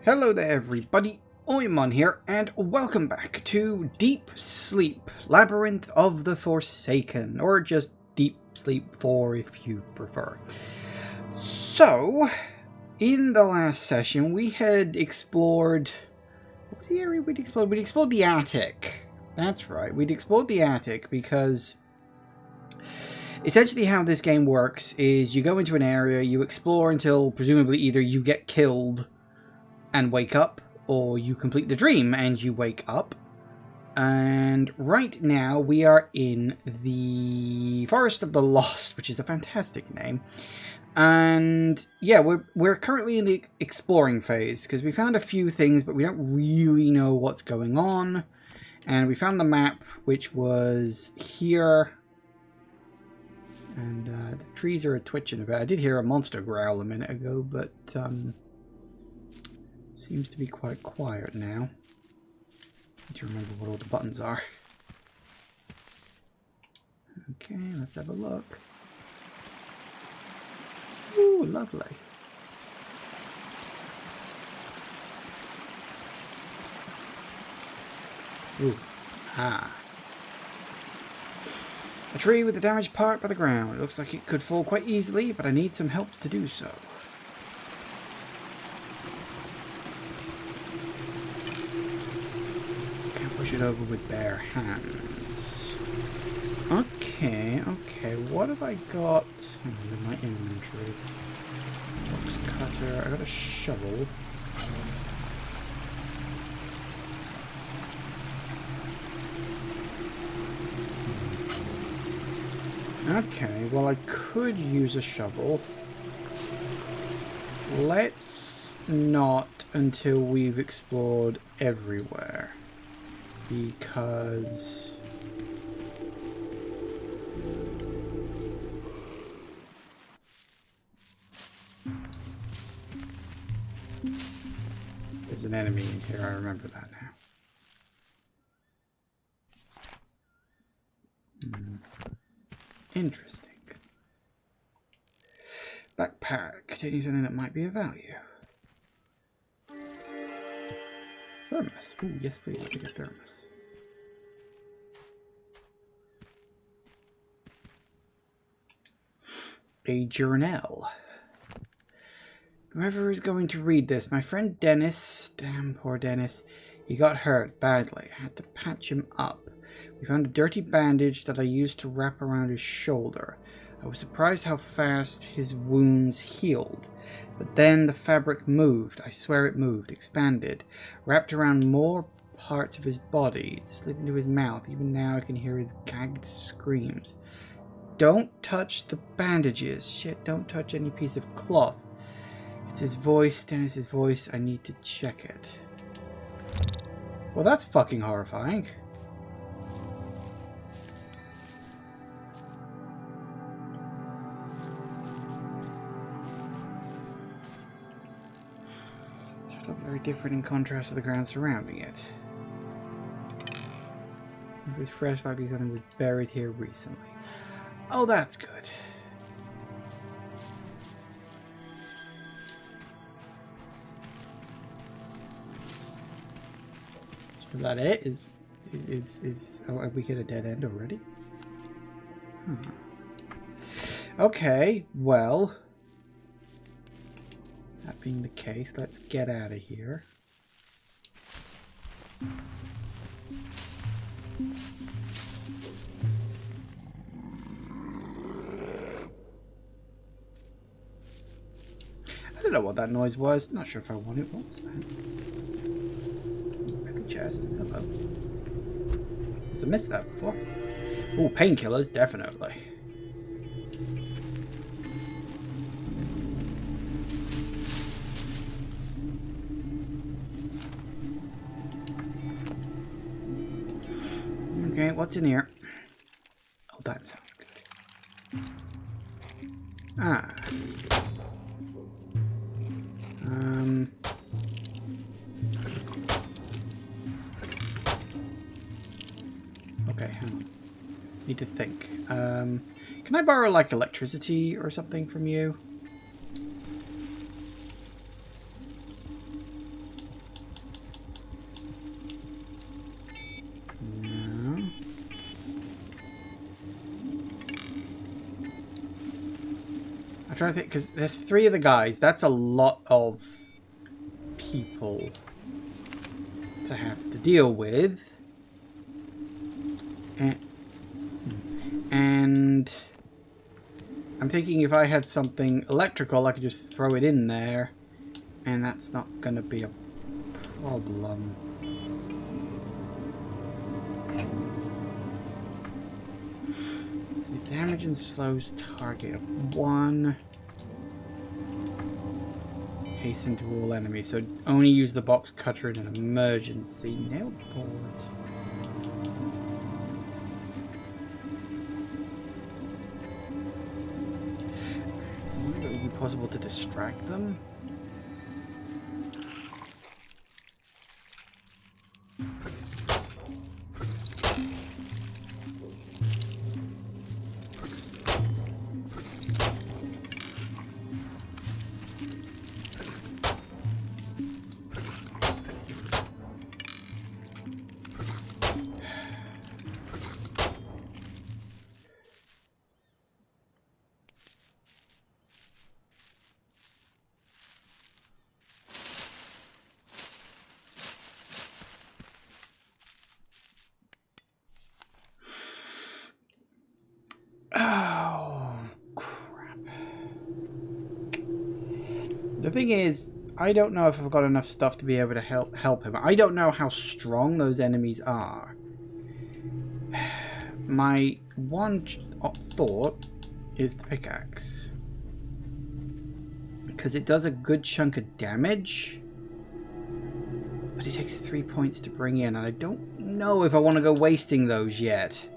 Hello there everybody, Oimon here, and welcome back to Deep Sleep, Labyrinth of the Forsaken, or just Deep Sleep 4 if you prefer. So, in the last session we had explored... What was the area we'd explored? We'd explored the attic. That's right, we'd explored the attic because... Essentially how this game works is you go into an area, you explore until presumably either you get killed and wake up, or you complete the dream and you wake up. And right now we are in the Forest of the Lost, which is a fantastic name. And yeah, we're currently in the exploring phase because we found a few things, but we don't really know what's going on. And we found the map, which was here. And the trees are twitching a bit. I did hear a monster growl a minute ago, but seems to be quite quiet now. Need to remember what all the buttons are. Okay, let's have a look. Ooh, lovely. Ooh, ah. A tree with a damaged part by the ground. It looks like it could fall quite easily, but I need some help to do so. Can't push it over with bare hands. Okay, what have I got in my inventory? Box cutter, I got a shovel. Okay, well I could use a shovel. Let's not until we've explored everywhere. Because... there's an enemy in here, I remember that now. Interesting. Backpack containing something that might be of value. Thermos. Ooh, yes please, I'll take a thermos. A journal. Whoever is going to read this, my friend Dennis, damn poor Dennis, he got hurt badly. I had to patch him up. We found a dirty bandage that I used to wrap around his shoulder. I was surprised how fast his wounds healed. But then the fabric moved. I swear it moved, expanded, wrapped around more parts of his body. It slid into his mouth. Even now I can hear his gagged screams. Don't touch the bandages. Shit, don't touch any piece of cloth. It's his voice, Dennis's voice. I need to check it. Well, that's fucking horrifying. It looks very different in contrast to the ground surrounding it. It was fresh, like something was buried here recently. Oh, that's good. Is that it? Oh, have we hit a dead end already? Okay, well, that being the case, let's get out of here. I don't know what that noise was. Not sure if I want it. What was that? Chest. Hello. Must have missed that before. Oh, painkillers, definitely. Okay, what's in here? Oh, that sounds good. Ah. Okay, hang on. Need to think. Can I borrow, like, electricity or something from you? trying to think, because there's 3 of the guys. That's a lot of people to have to deal with. And I'm thinking if I had something electrical, I could just throw it in there, and that's not going to be a problem. The damage and slows target of 1. Hasten to all enemies, so only use the box cutter in an emergency. Nail board. Would it be possible to distract them? Oh, crap. The thing is, I don't know if I've got enough stuff to be able to help him. I don't know how strong those enemies are. My one thought is the pickaxe. Because it does a good chunk of damage. But it takes 3 points to bring in, and I don't know if I want to go wasting those yet.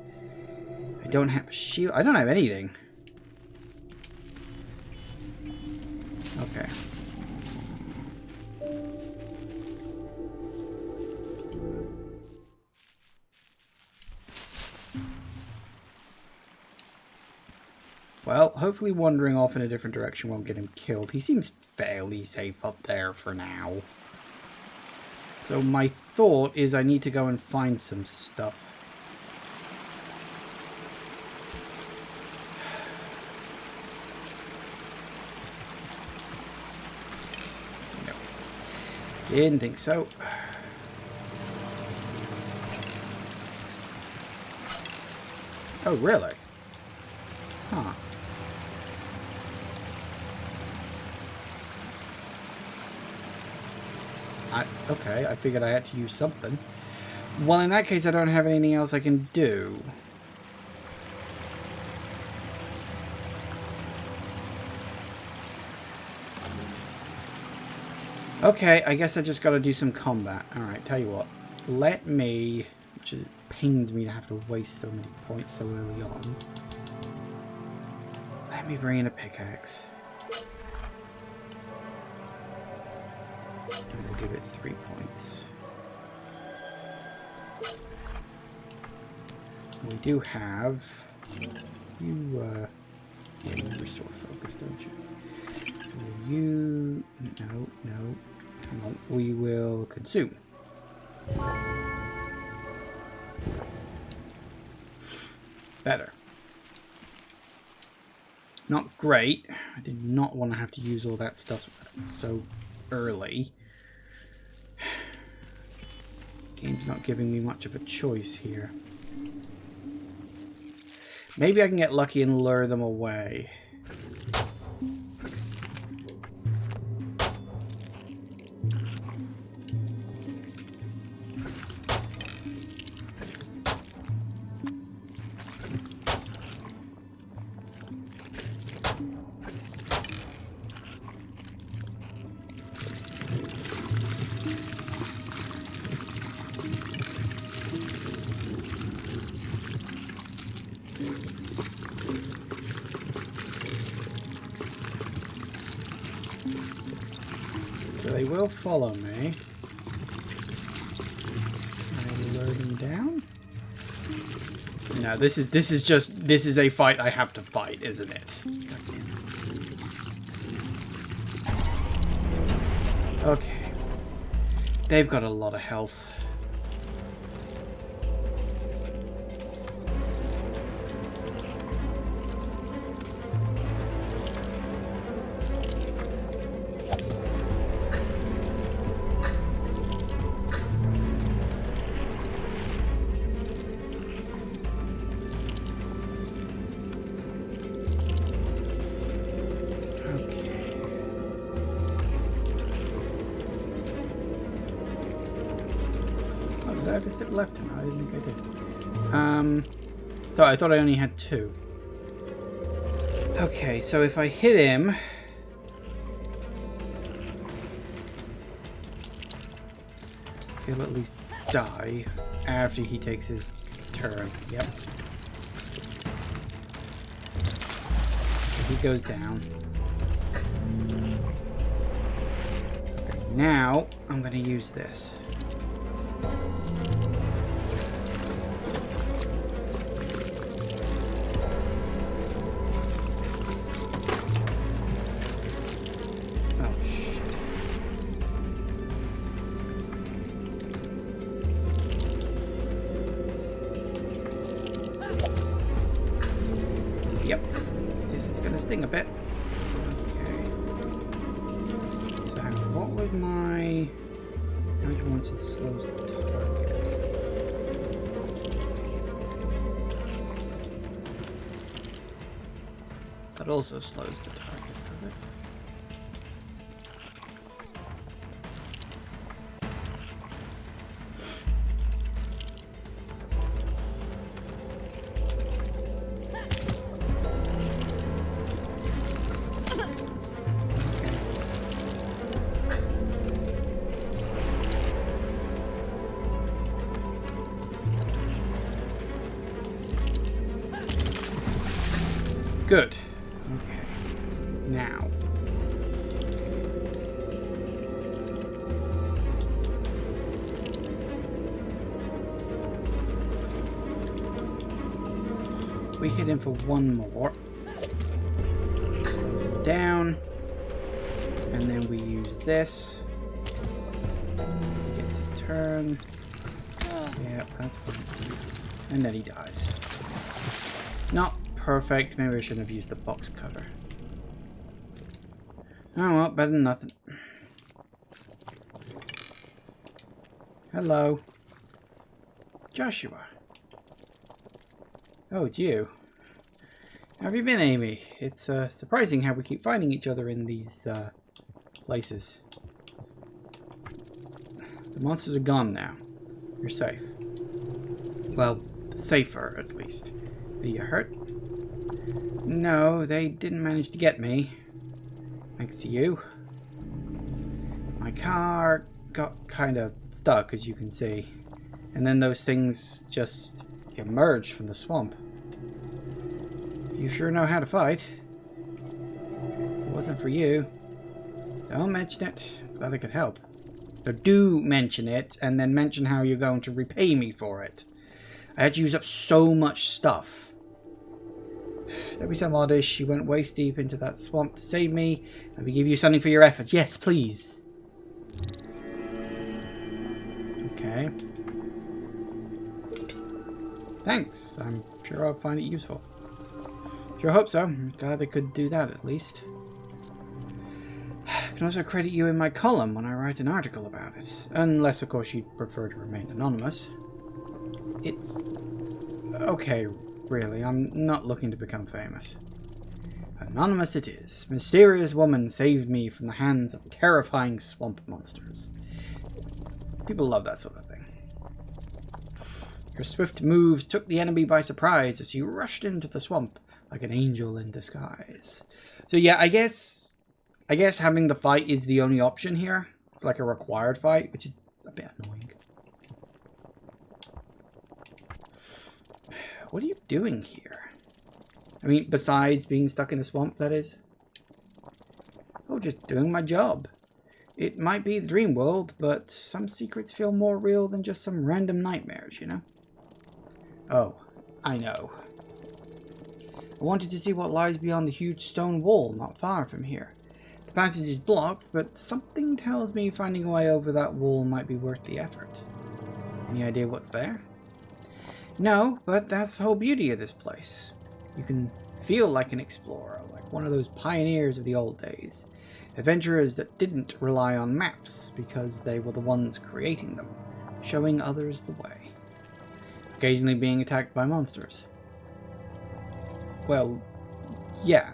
I don't have a shield. I don't have anything. Okay. Well, hopefully wandering off in a different direction won't get him killed. He seems fairly safe up there for now. So my thought is I need to go and find some stuff. No. Didn't think so. Oh, really? Huh. Okay, I figured I had to use something. Well, in that case, I don't have anything else I can do. Okay, I guess I just got to do some combat. Alright, tell you what. Let me... Which is, pains me to have to waste so many points so early on. Let me bring in a pickaxe. And we'll give it 3 points. We do have... You restore focus, don't you? So you... No. Hang on. We will consume. Better. Not great. I did not want to have to use all that stuff so early. Game's not giving me much of a choice here. Maybe I can get lucky and lure them away. So they will follow me. I lure them down. No, this is a fight I have to fight, isn't it? Okay. They've got a lot of health. Did I have to sit left him? I didn't think I did. I thought I only had 2. Okay, so if I hit him... he'll at least die after he takes his turn. Yep. So he goes down. Now, I'm going to use this. Oh, shit. Yep. This is going to sting a bit. What was my... how much it slows the target? That also slows the target, does it? Good. Okay. Now. We hit him for 1 more. Slows him down. And then we use this. He gets his turn. Yeah, that's fine. And then he dies. Not perfect. Maybe I shouldn't have used the box cutter. Oh well, better than nothing. Hello. Joshua. Oh, it's you. How have you been, Amy? It's surprising how we keep finding each other in these places. The monsters are gone now. You're safe. Well, safer at least. Are you hurt? No, they didn't manage to get me. Thanks to you. My car got kind of stuck, as you can see. And then those things just emerged from the swamp. You sure know how to fight. If it wasn't for you. Don't mention it. Glad I could help. So do mention it, and then mention how you're going to repay me for it. I had to use up so much stuff. Don't be so modest. You went waist deep into that swamp to save me. Let me give you something for your efforts. Yes, please. Okay. Thanks. I'm sure I'll find it useful. Sure hope so. I'm glad I could do that at least. I can also credit you in my column when I write an article about it. Unless, of course, you'd prefer to remain anonymous. It's... okay, really. I'm not looking to become famous. Anonymous it is. Mysterious woman saved me from the hands of terrifying swamp monsters. People love that sort of thing. Your swift moves took the enemy by surprise as you rushed into the swamp like an angel in disguise. So yeah, I guess having the fight is the only option here. It's like a required fight, which is a bit annoying. What are you doing here? I mean, besides being stuck in a swamp, that is. Oh, just doing my job. It might be the dream world, but some secrets feel more real than just some random nightmares, you know? Oh, I know. I wanted to see what lies beyond the huge stone wall not far from here. The passage is blocked, but something tells me finding a way over that wall might be worth the effort. Any idea what's there? No, but that's the whole beauty of this place. You can feel like an explorer, like one of those pioneers of the old days. Adventurers that didn't rely on maps because they were the ones creating them, showing others the way. Occasionally being attacked by monsters. Well, yeah,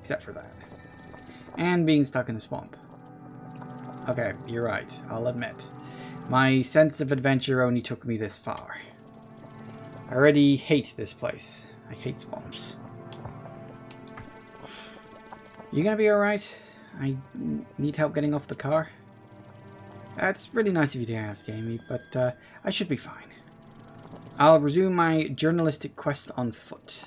except for that. And being stuck in a swamp. Okay, you're right, I'll admit. My sense of adventure only took me this far. I already hate this place. I hate swamps. You gonna be alright? I need help getting off the car. That's really nice of you to ask, Amy, but I should be fine. I'll resume my journalistic quest on foot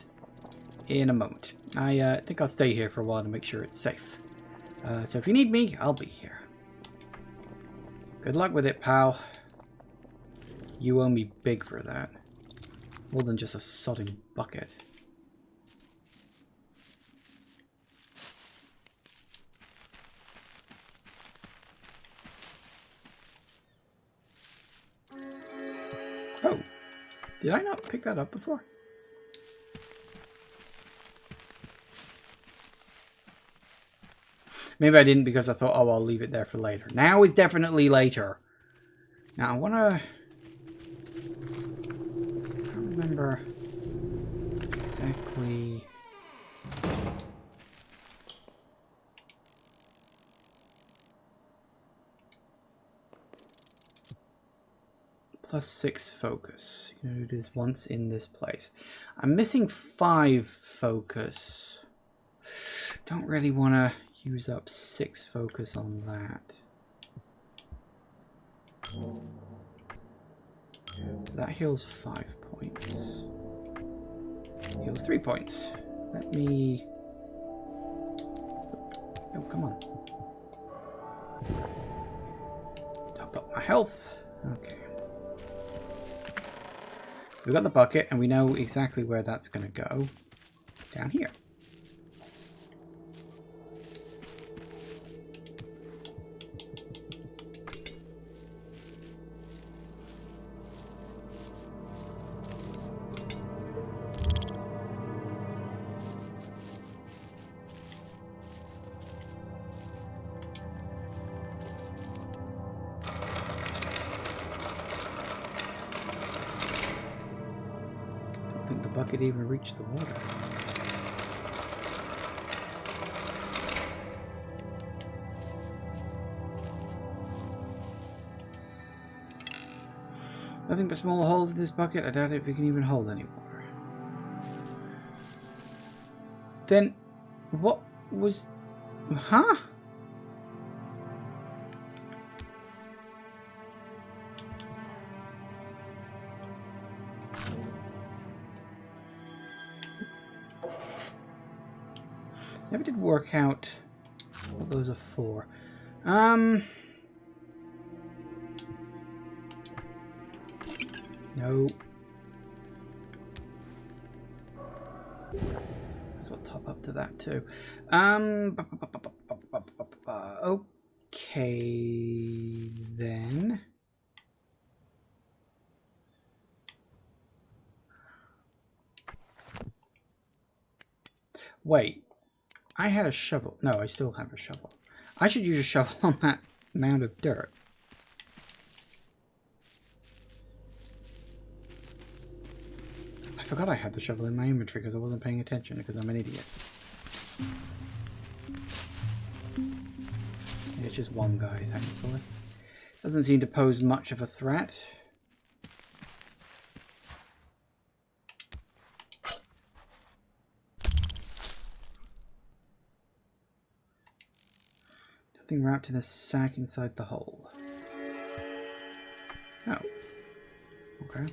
in a moment. I think I'll stay here for a while to make sure it's safe. So if you need me, I'll be here. Good luck with it, pal. You owe me big for that. More than just a sodding bucket. Oh, did I not pick that up before? Maybe I didn't because I thought, oh, I'll leave it there for later. Now is definitely later. Now I want to... I can't remember exactly... +6 focus. You know, it is once in this place. I'm missing 5 focus. Don't really want to use up 6 focus on that. That heals 5 points. Heals 3 points. Let me... Oh, come on. Top up my health. Okay. We've got the bucket, and we know exactly where that's going to go. Down here. Could even reach the water. Nothing but small holes in this bucket. I doubt if it can even hold any water. Then, what was... Huh? Never did work out what those are for. No. So I'll top up to that too. Okay then. Wait. I had a shovel. No, I still have a shovel. I should use a shovel on that mound of dirt. I forgot I had the shovel in my inventory because I wasn't paying attention because I'm an idiot. It's just one guy, thankfully. Doesn't seem to pose much of a threat. Wrapped in a sack inside the hole. Oh. Okay.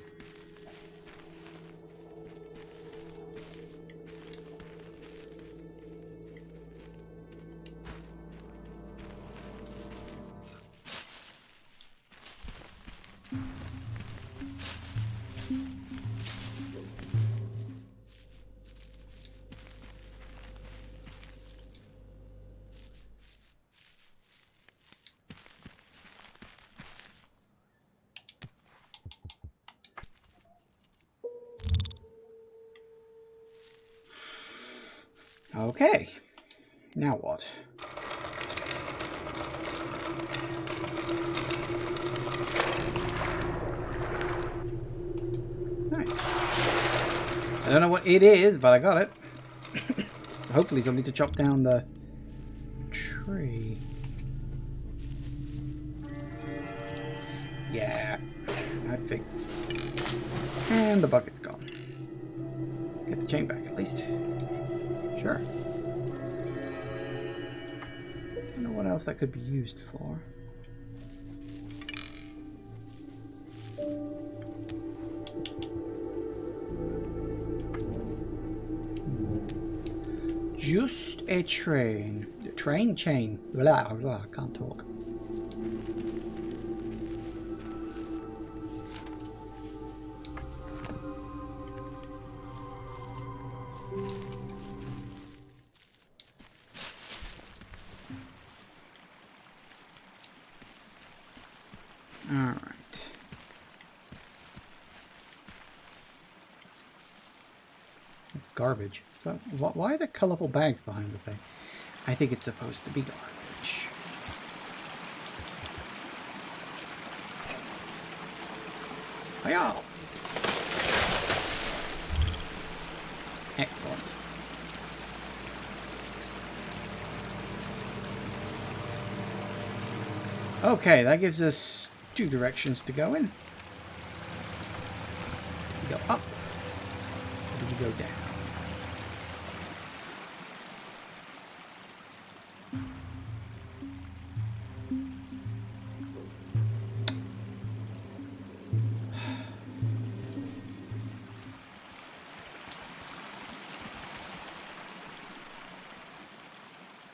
Okay, now what? Nice. I don't know what it is, but I got it. Hopefully something to chop down the tree. Yeah, I think. And the bucket's gone. Get the chain back at least. Sure. I don't know what else that could be used for. Just a train. The train chain. Blah, blah, I can't talk. Alright. It's garbage. So, why are there colorful bags behind the thing? I think it's supposed to be garbage. Hiya! Excellent. Okay, that gives us 2 directions to go in. We go up, or do we go down?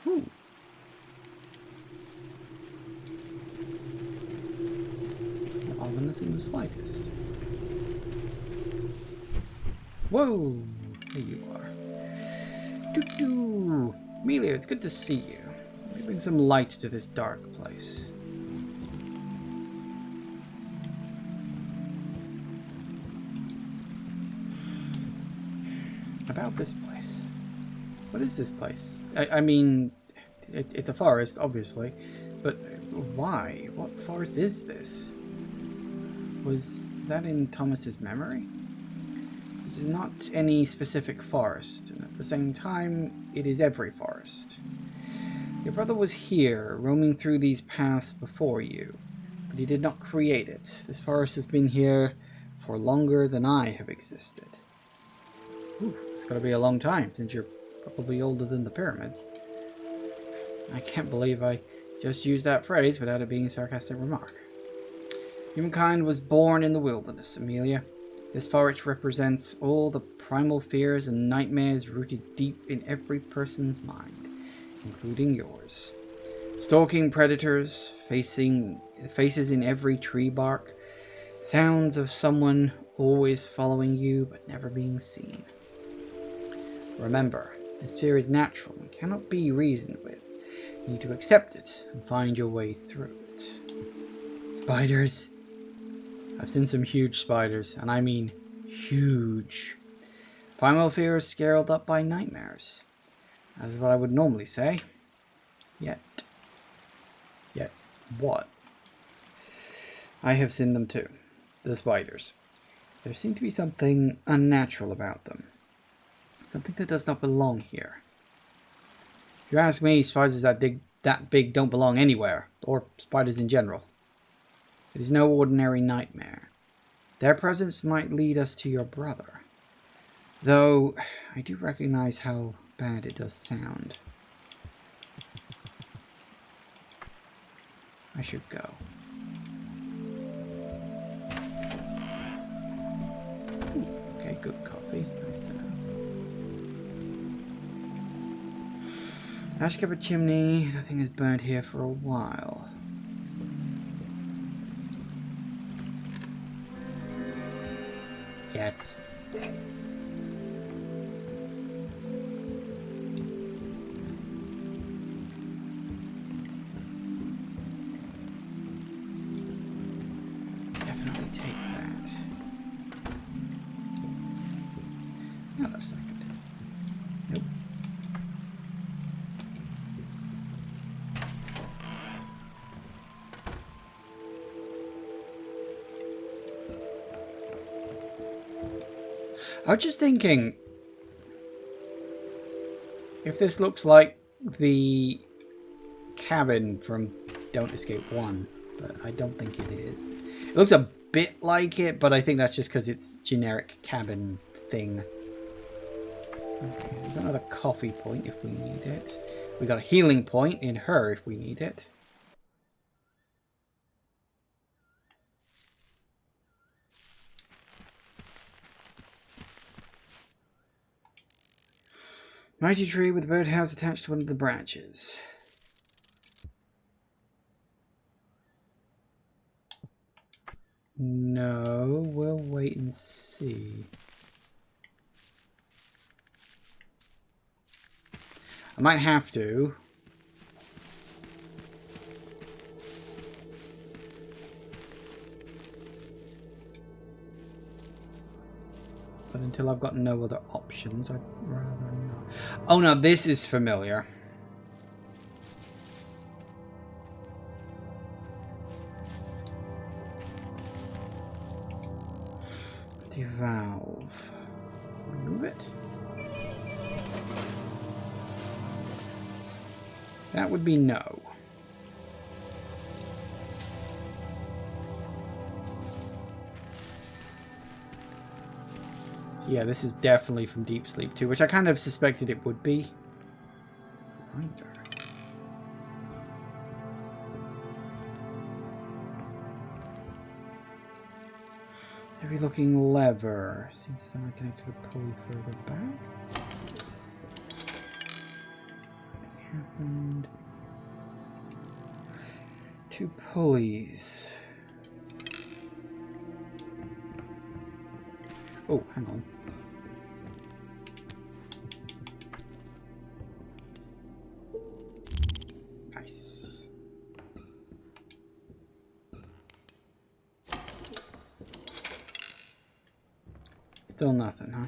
Ooh. Not ominous in the slightest. Whoa! There you are. Doo-doo! Amelia, it's good to see you. Let me bring some light to this dark place. About this place. What is this place? I mean, it's a forest, obviously, but why? What forest is this? Was that in Thomas's memory? This is not any specific forest, and at the same time, it is every forest. Your brother was here, roaming through these paths before you, but he did not create it. This forest has been here for longer than I have existed. Ooh, it's got to be a long time, since you're probably older than the pyramids. I can't believe I just used that phrase without it being a sarcastic remark. Humankind was born in the wilderness, Amelia. This forest represents all the primal fears and nightmares rooted deep in every person's mind, including yours. Stalking predators, faces in every tree bark, sounds of someone always following you but never being seen. Remember, this fear is natural and cannot be reasoned with. You need to accept it and find your way through it. Spiders. I've seen some huge spiders, and I mean huge. Primal fear is scaled up by nightmares. That is what I would normally say. Yet what? I have seen them too. The spiders. There seems to be something unnatural about them. Something that does not belong here. If you ask me, spiders that big don't belong anywhere, or spiders in general. It is no ordinary nightmare. Their presence might lead us to your brother. Though, I do recognize how bad it does sound. I should go. Ooh, okay, good coffee. Nice to know. Ash up a chimney. Nothing has burned here for a while. Yes. Definitely take that. Not a second. Nope. I was just thinking, if this looks like the cabin from Don't Escape 1, but I don't think it is. It looks a bit like it, but I think that's just because it's generic cabin thing. Okay, we've got another coffee point if we need it. We got a healing point in her if we need it. Mighty tree with a birdhouse attached to one of the branches. No, we'll wait and see. I might have to. But until I've got no other options, I'd rather not. Oh no, this is familiar. Devalve. Remove it. That would be no. Yeah, this is definitely from Deep Sleep 2, which I kind of suspected it would be. Heavy looking lever. Seems as though I connect to the pulley further back. What happened? 2 pulleys. Oh, hang on. Nice. Still nothing, huh?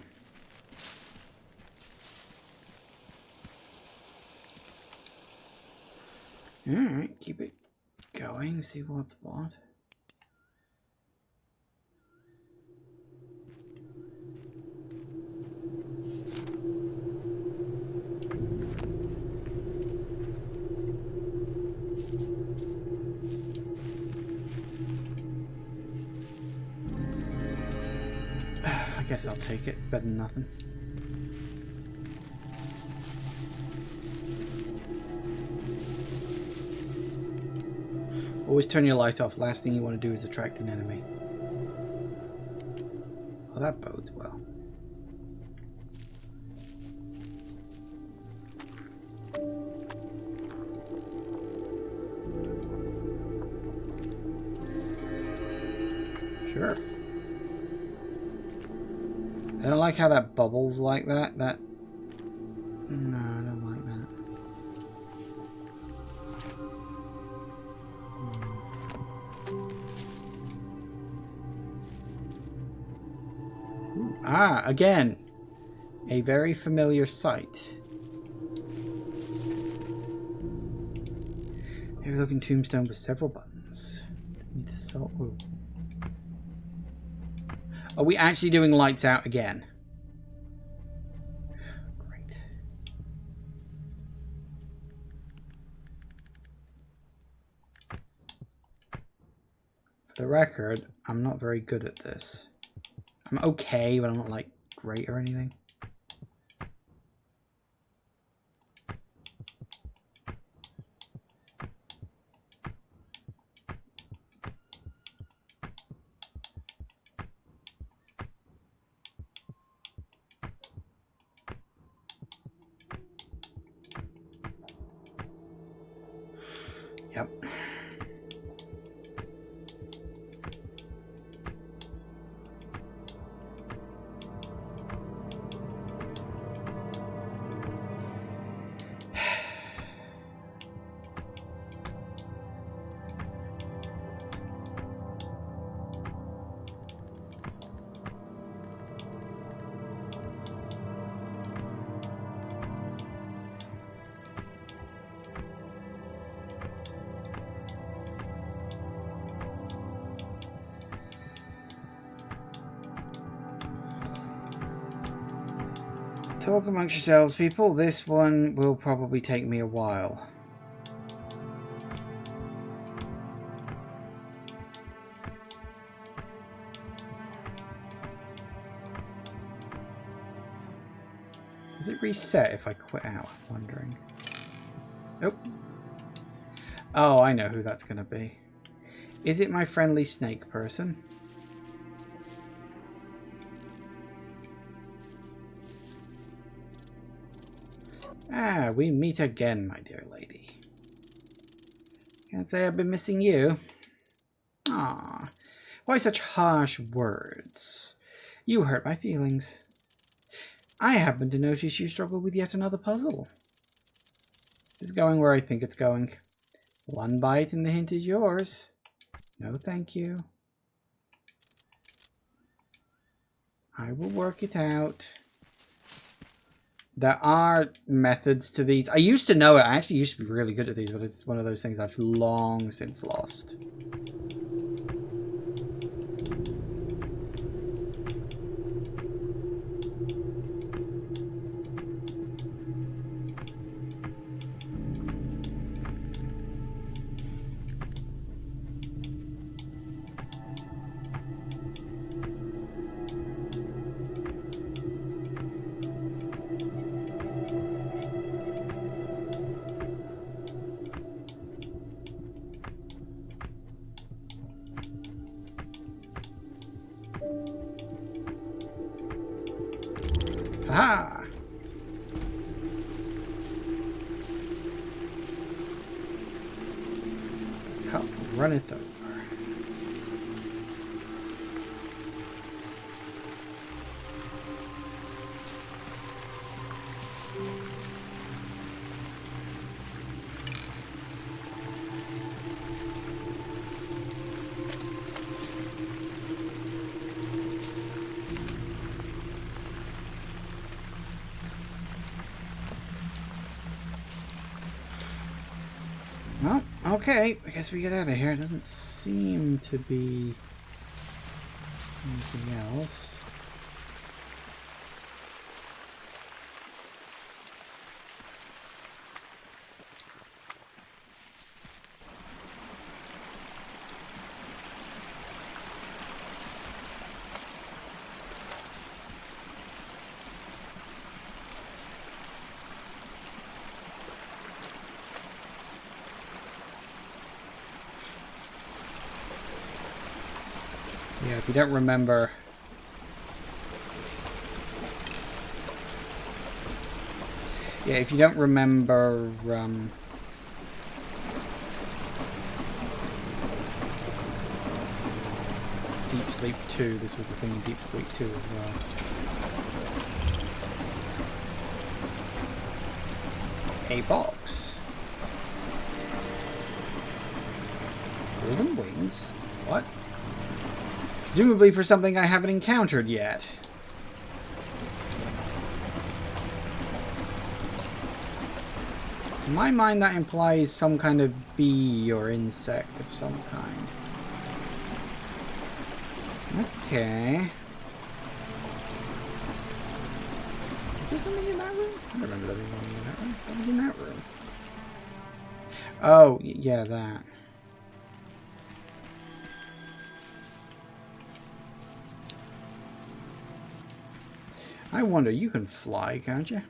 Alright, keep it going, see what's what. I guess I'll take it. Better than nothing. Always turn your light off. Last thing you want to do is attract an enemy. Well, that bodes well. Sure. I don't like how that bubbles like that. No, I don't like that. Ooh, again. A very familiar sight. Heavy looking tombstone with several buttons. Need the salt. Ooh. Are we actually doing lights out again? Great. For the record, I'm not very good at this. I'm okay, but I'm not like great or anything. Yep. Talk amongst yourselves, people. This one will probably take me a while. Does it reset if I quit out? I'm wondering. Oh. Oh, I know who that's going to be. Is it my friendly snake person? Ah, we meet again, my dear lady. Can't say I've been missing you. Ah, why such harsh words? You hurt my feelings. I happen to notice you struggle with yet another puzzle. It's going where I think it's going. One bite and the hint is yours. No, thank you. I will work it out. There are methods to these. I used to know it. I actually used to be really good at these, but it's one of those things I've long since lost. Aha! Cup runneth over. Well, okay, I guess we get out of here. It doesn't seem to be anything else. Yeah, if you don't remember... Yeah, if you don't remember... Deep Sleep 2, this was the thing in Deep Sleep 2 as well. A box. Golden wings? What? Presumably for something I haven't encountered yet. In my mind, that implies some kind of bee or insect of some kind. Okay. Is there something in that room? I don't remember there being something in that room. What was in that room? Oh, yeah, that. I wonder, you can fly, can't you?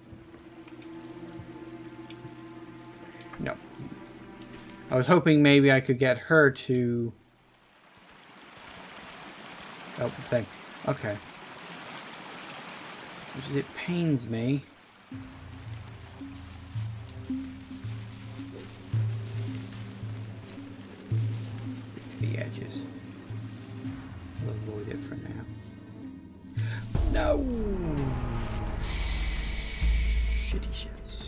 No. I was hoping maybe I could get her to... Oh, thing. Okay. Which is, it pains me. Stick to the edges. We'll avoid it for now. No! Shitty shits.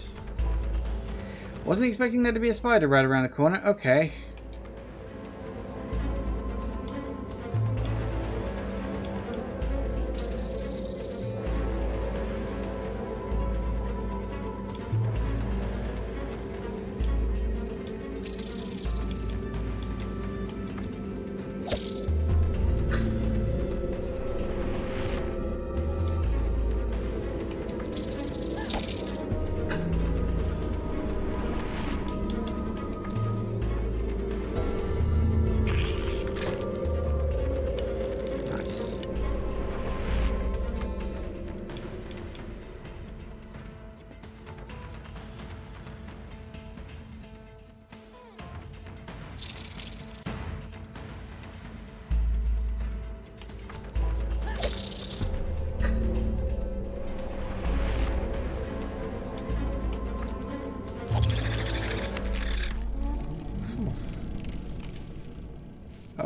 Wasn't expecting there to be a spider right around the corner. Okay.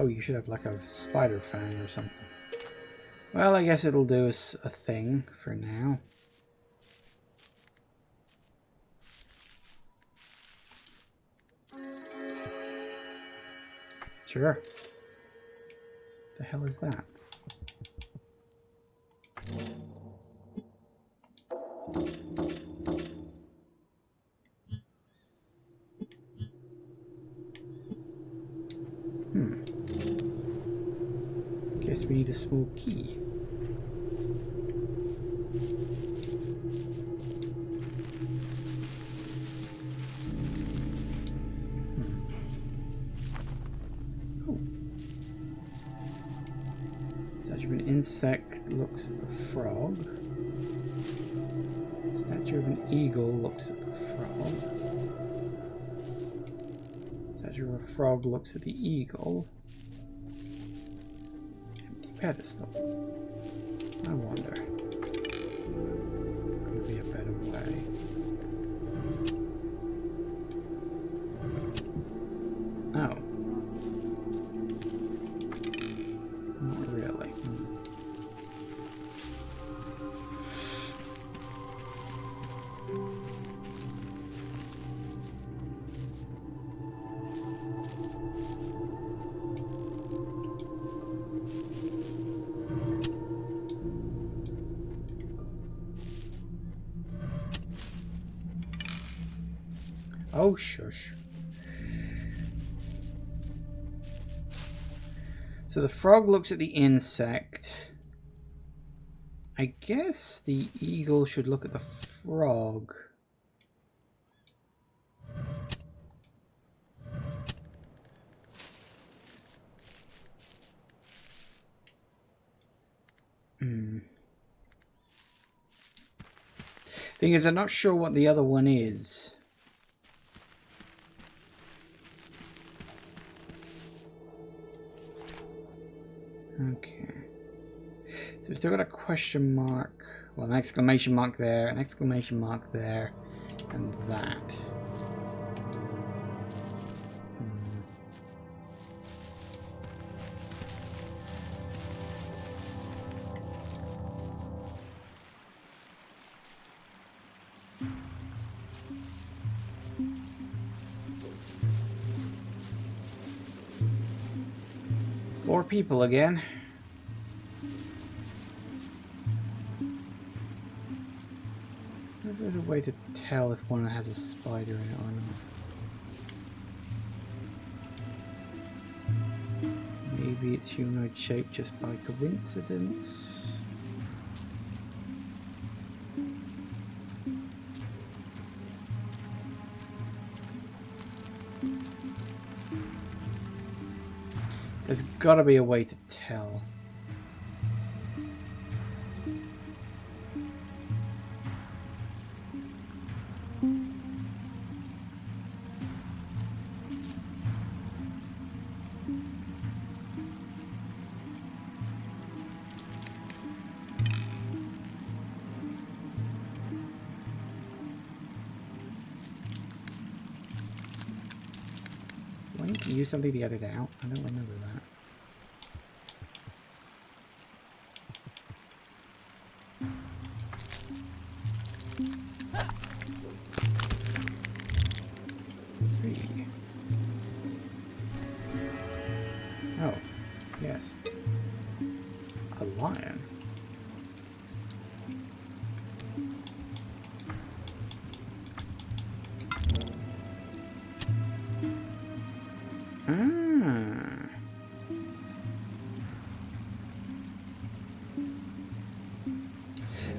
Oh, you should have like a spider fang or something. Well, I guess it'll do us a thing for now. Sure. The hell is that? Guess we need a small key. Statue of an insect looks at the frog. Statue of an eagle looks at the frog. Statue of a frog looks at the eagle. Empty pedestal. I wonder. Could be a better way. Oh. Not really. Oh, shush. So the frog looks at the insect. I guess the eagle should look at the frog. Thing is, I'm not sure what the other one is. Okay. So we've still got a question mark. Well, an exclamation mark there, an exclamation mark there, and that. Four people again. There's a way to tell if one has a spider in it or not. Maybe it's humanoid shaped just by coincidence. There's gotta be a way to tell. Do I need to use something to get it out? I don't remember that. Oh, yes. A lion. Ah.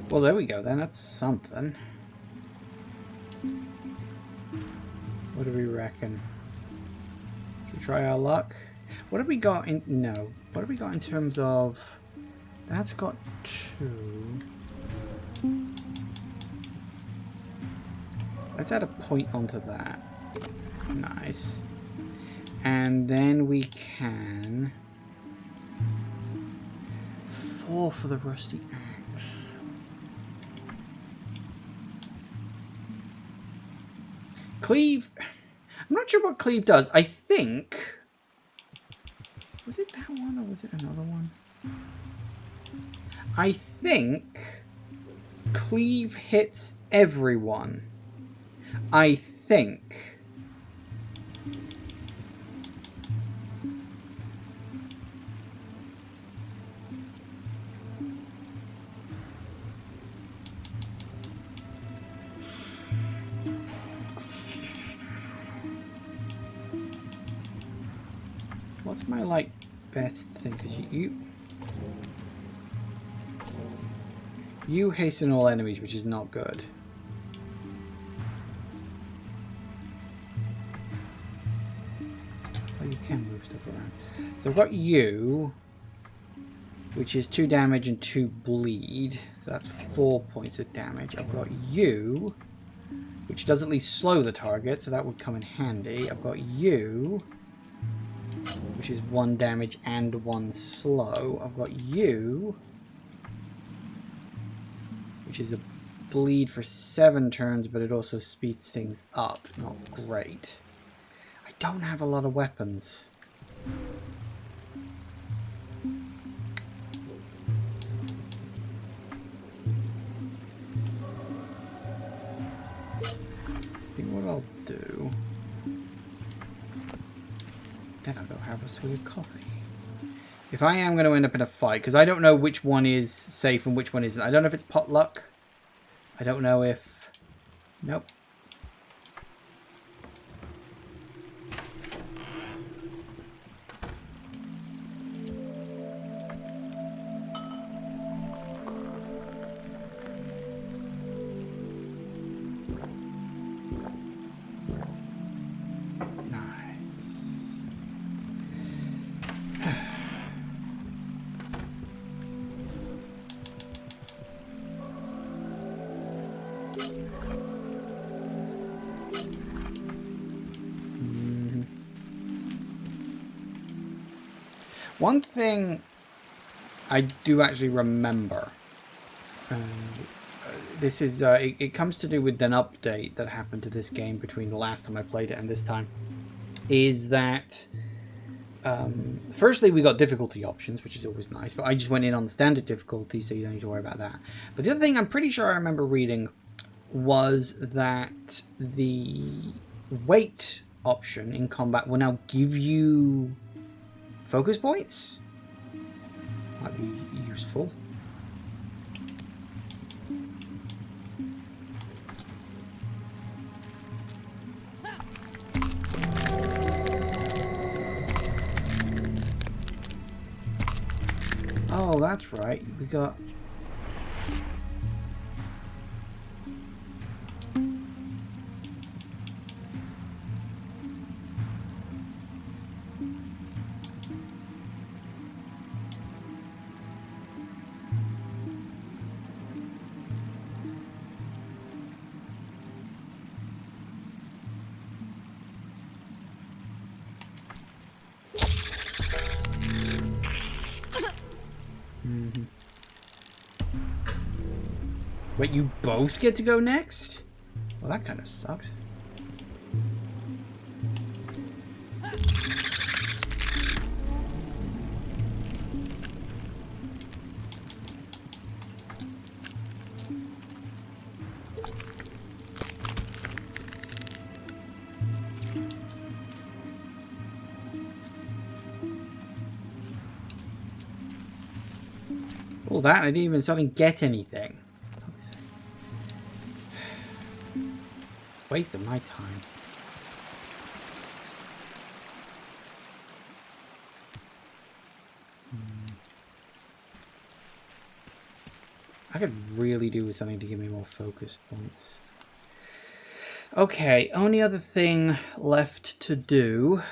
Well, there we go then. That's something. What do we reckon? Should we try our luck? What have we got in... No. What have we got in terms of... That's got 2. Let's add a point onto that. Nice. And then we can... 4 for the rusty axe. Cleave... I'm not sure what cleave does. I think... Was it that one or was it another one? I think cleave hits everyone. I think. What's my, like, best thing? 'Cause you hasten all enemies, which is not good. Oh, you can move stuff around. So I've got you, which is 2 damage and 2 bleed. So that's 4 points of damage. I've got you, which does at least slow the target, so that would come in handy. I've got you, which is 1 damage and 1 slow. I've got you, which is a bleed for 7 turns, but it also speeds things up. Not great. I don't have a lot of weapons. I think what I'll do... Then I'll go have a swig of coffee. If I am going to end up in a fight, because I don't know which one is safe and which one isn't. I don't know if it's potluck. I don't know if... Nope. One thing I do actually remember, this is, it comes to do with an update that happened to this game between the last time I played it and this time, is that, firstly we got difficulty options, which is always nice, but I just went in on the standard difficulty, so you don't need to worry about that. But the other thing I'm pretty sure I remember reading was that the weight option in combat will now give you focus points. Might be useful. Oh, that's right. We got... Wait, you both get to go next? Well, that kind of sucks. All that, I didn't even suddenly get anything. Waste of my time. I could really do with something to give me more focus points. Okay, only other thing left to do.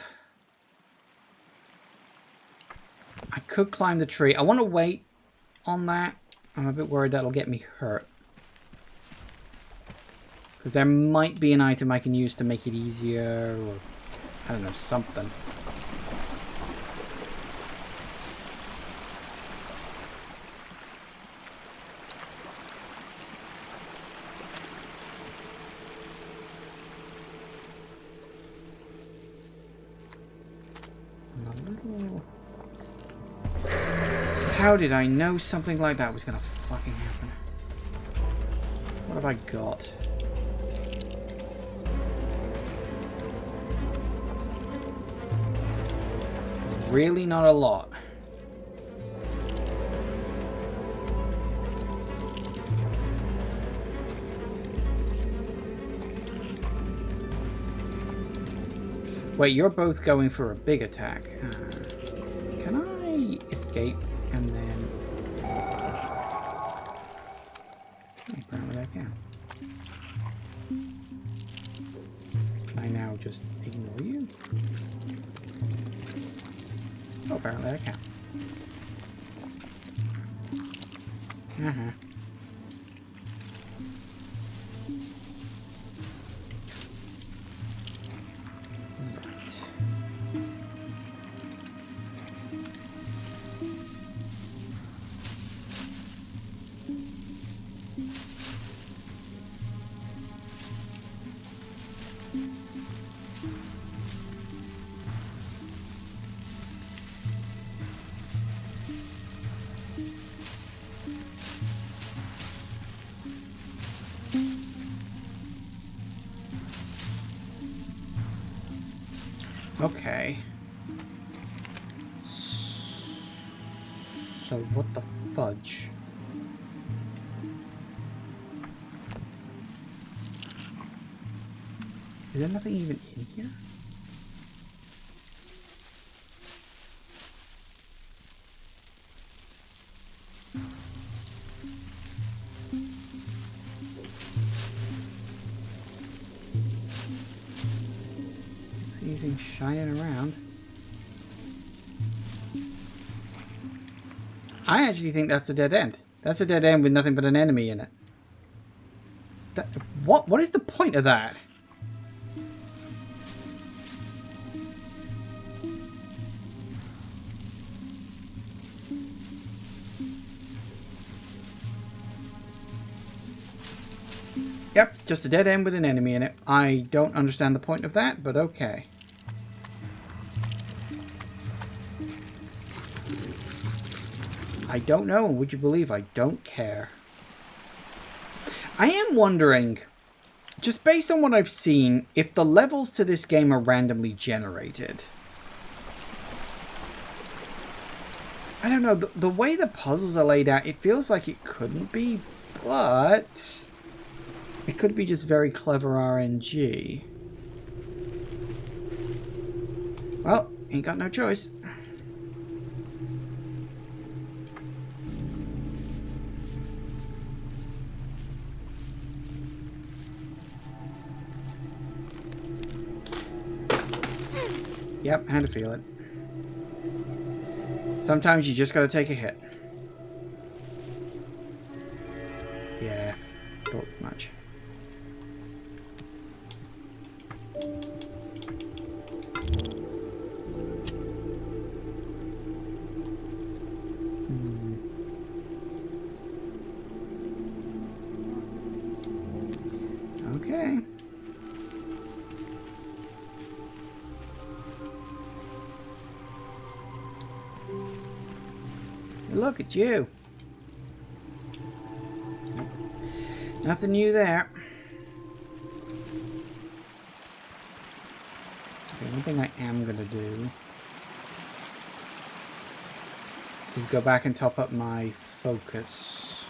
I could climb the tree. I want to wait on that. I'm a bit worried that'll get me hurt. Because there might be an item I can use to make it easier, or I don't know, something. A little How did I know something like that was gonna fucking happen? What have I got? Really not a lot. Wait, you're both going for a big attack. Can I escape and then... Apparently I can. I now just ignore you? Oh, apparently I can. Okay. So what the fudge? Is there nothing even in here? See anything shining around? I actually think that's a dead end. That's a dead end with nothing but an enemy in it. What is the point of that? Yep, just a dead end with an enemy in it. I don't understand the point of that, but okay. I don't know, and would you believe I don't care? I am wondering, just based on what I've seen, if the levels to this game are randomly generated. I don't know, the way the puzzles are laid out, it feels like it couldn't be, but it could be just very clever RNG. Well, ain't got no choice. Yep, had to feel it. Sometimes you just gotta take a hit. Yeah, thought as much. Okay. Look at you. Nothing new there. Okay, one thing I am going to do is go back and top up my focus.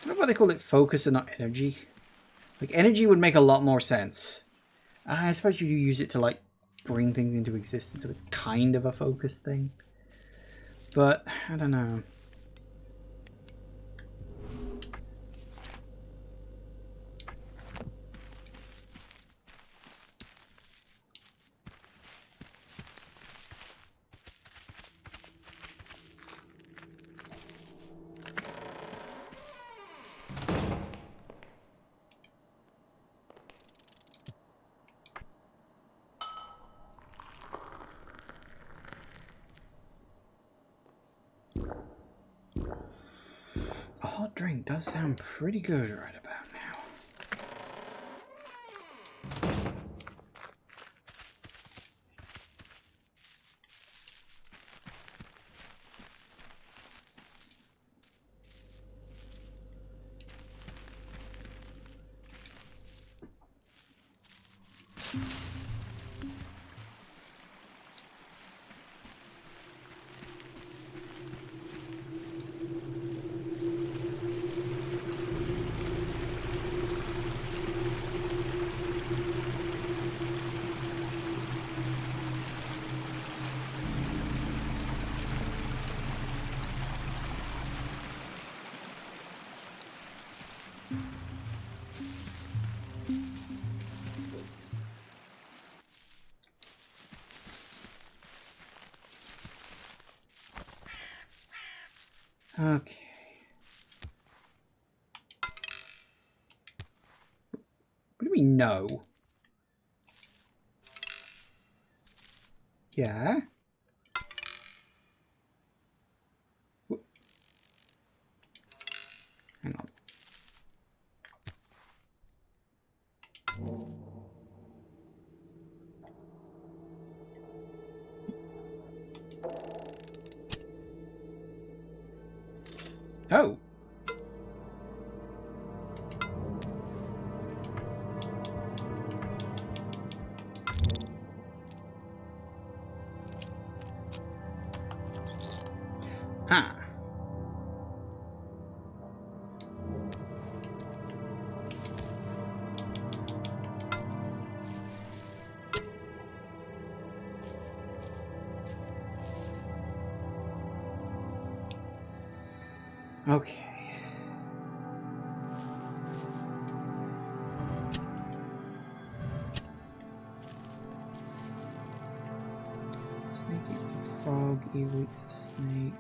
I don't know why they call it focus and not energy. Like, energy would make a lot more sense. I suppose you use it to, like, bring things into existence, so it's kind of a focus thing. But, I don't know. A hot drink does sound pretty good right about now. Okay. What do we know? Yeah. Hang on. Oh. Ah. Okay. Snake eats the frog, eagle eats the snake.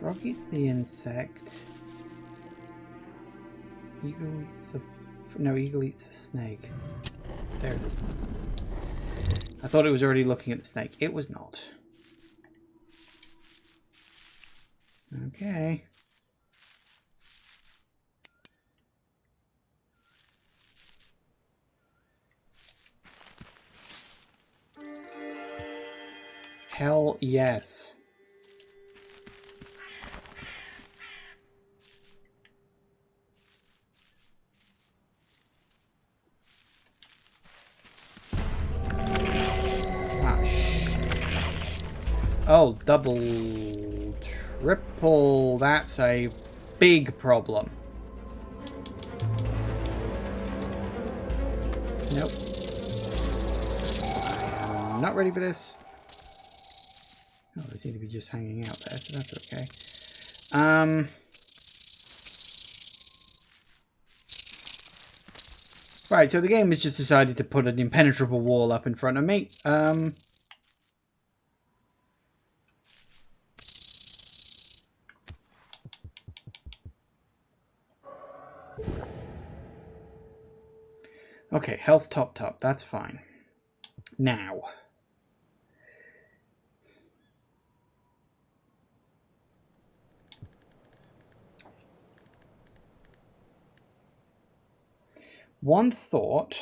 Frog eats the insect. Eagle eats the... No, eagle eats the snake. There it is. I thought it was already looking at the snake. It was not. Okay. Hell yes. Oh, double, triple, that's a big problem. Nope. I'm not ready for this. Oh, they seem to be just hanging out there, so that's okay. Right, so the game has just decided to put an impenetrable wall up in front of me. Okay, health top, that's fine. Now. One thought,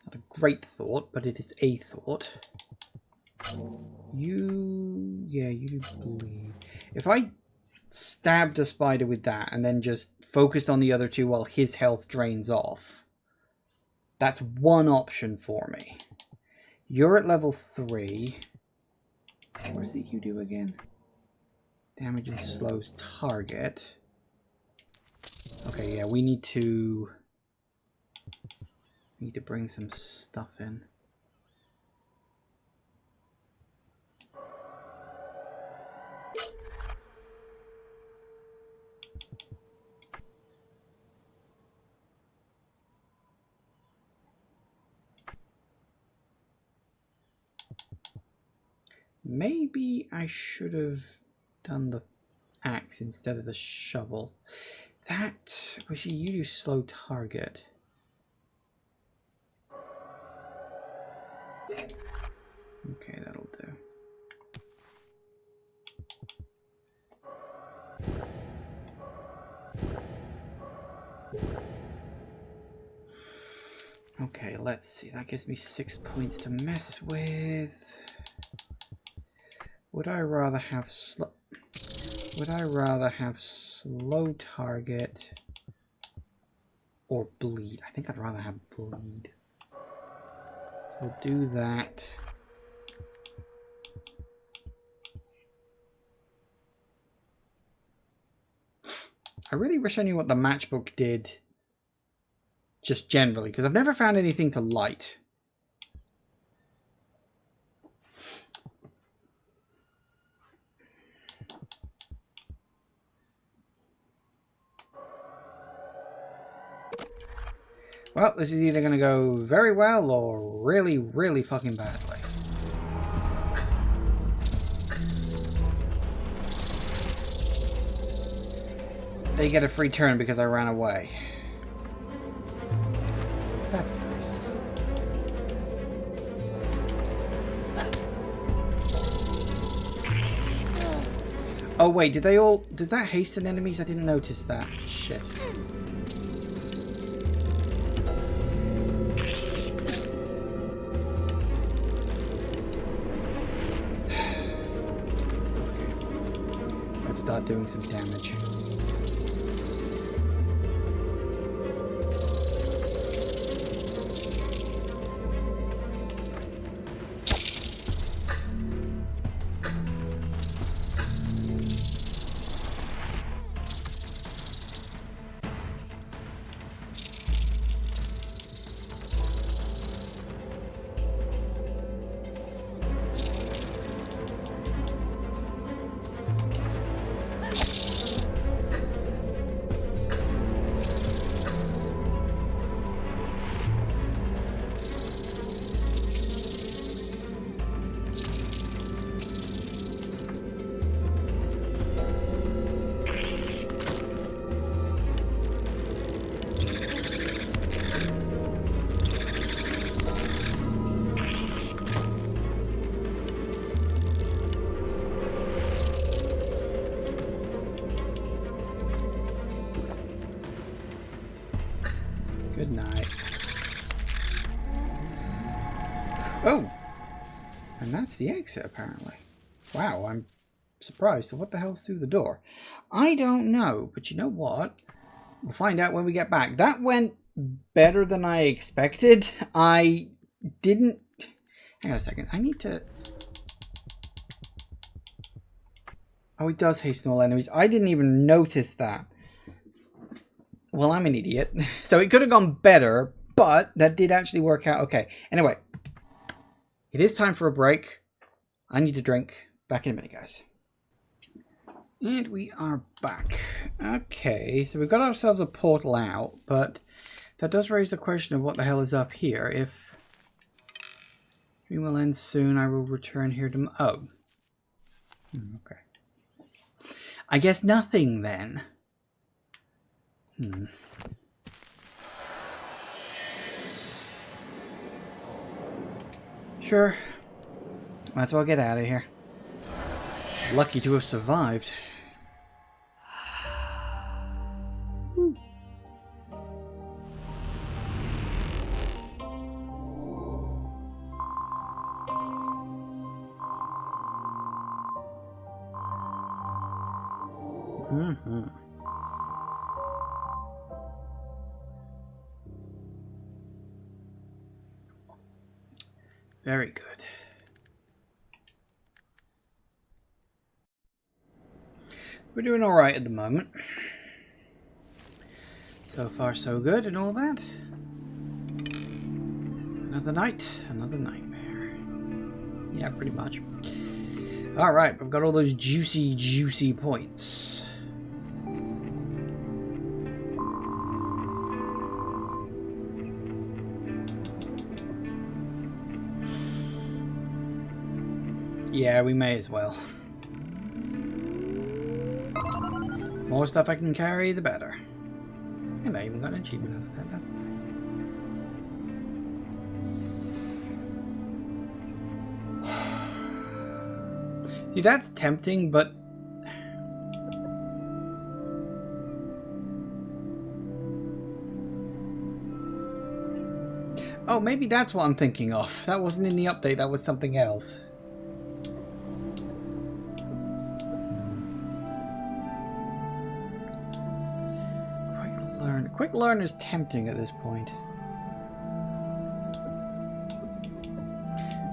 not a great thought, but it is a thought. You bleed. If I stabbed a spider with that and then just focused on the other two while his health drains off, that's one option for me. You're at level 3. What is it you do again? Damage and slows target. Okay, yeah, we need to bring some stuff in. Maybe I should have done the axe instead of the shovel. That, you do slow target. Okay, that'll do. Okay, let's see. That gives me 6 points to mess with. Would I rather have slow target or bleed? I think I'd rather have bleed. We'll do that. I really wish I knew what the matchbook did just generally, because I've never found anything to light. Well, this is either going to go very well or really, really fucking badly. They get a free turn because I ran away. That's nice. Oh wait, did they all... Does that hasten enemies? I didn't notice that. Shit. Let's start doing some damage. Good night. Oh! And that's the exit, apparently. Wow, I'm surprised. So what the hell's through the door? I don't know, but you know what? We'll find out when we get back. That went better than I expected. I didn't... Hang on a second. I need to... Oh, it does hasten all enemies. I didn't even notice that. Well, I'm an idiot. So it could have gone better, but that did actually work out okay. Anyway, it is time for a break. I need a drink. Back in a minute, guys. And we are back. Okay, so we've got ourselves a portal out, but that does raise the question of what the hell is up here. If we will end soon, I will return here to... Oh. Okay. I guess nothing then. Sure. Might as well get out of here. Lucky to have survived. Very good. We're doing alright at the moment. So far so good and all that. Another night, another nightmare. Yeah, pretty much. Alright, I've got all those juicy, juicy points. Yeah, we may as well. More stuff I can carry, the better. And I even got an achievement out of that. That's nice. See, that's tempting, but... Oh, maybe that's what I'm thinking of. That wasn't in the update, that was something else. Quick learn is tempting at this point.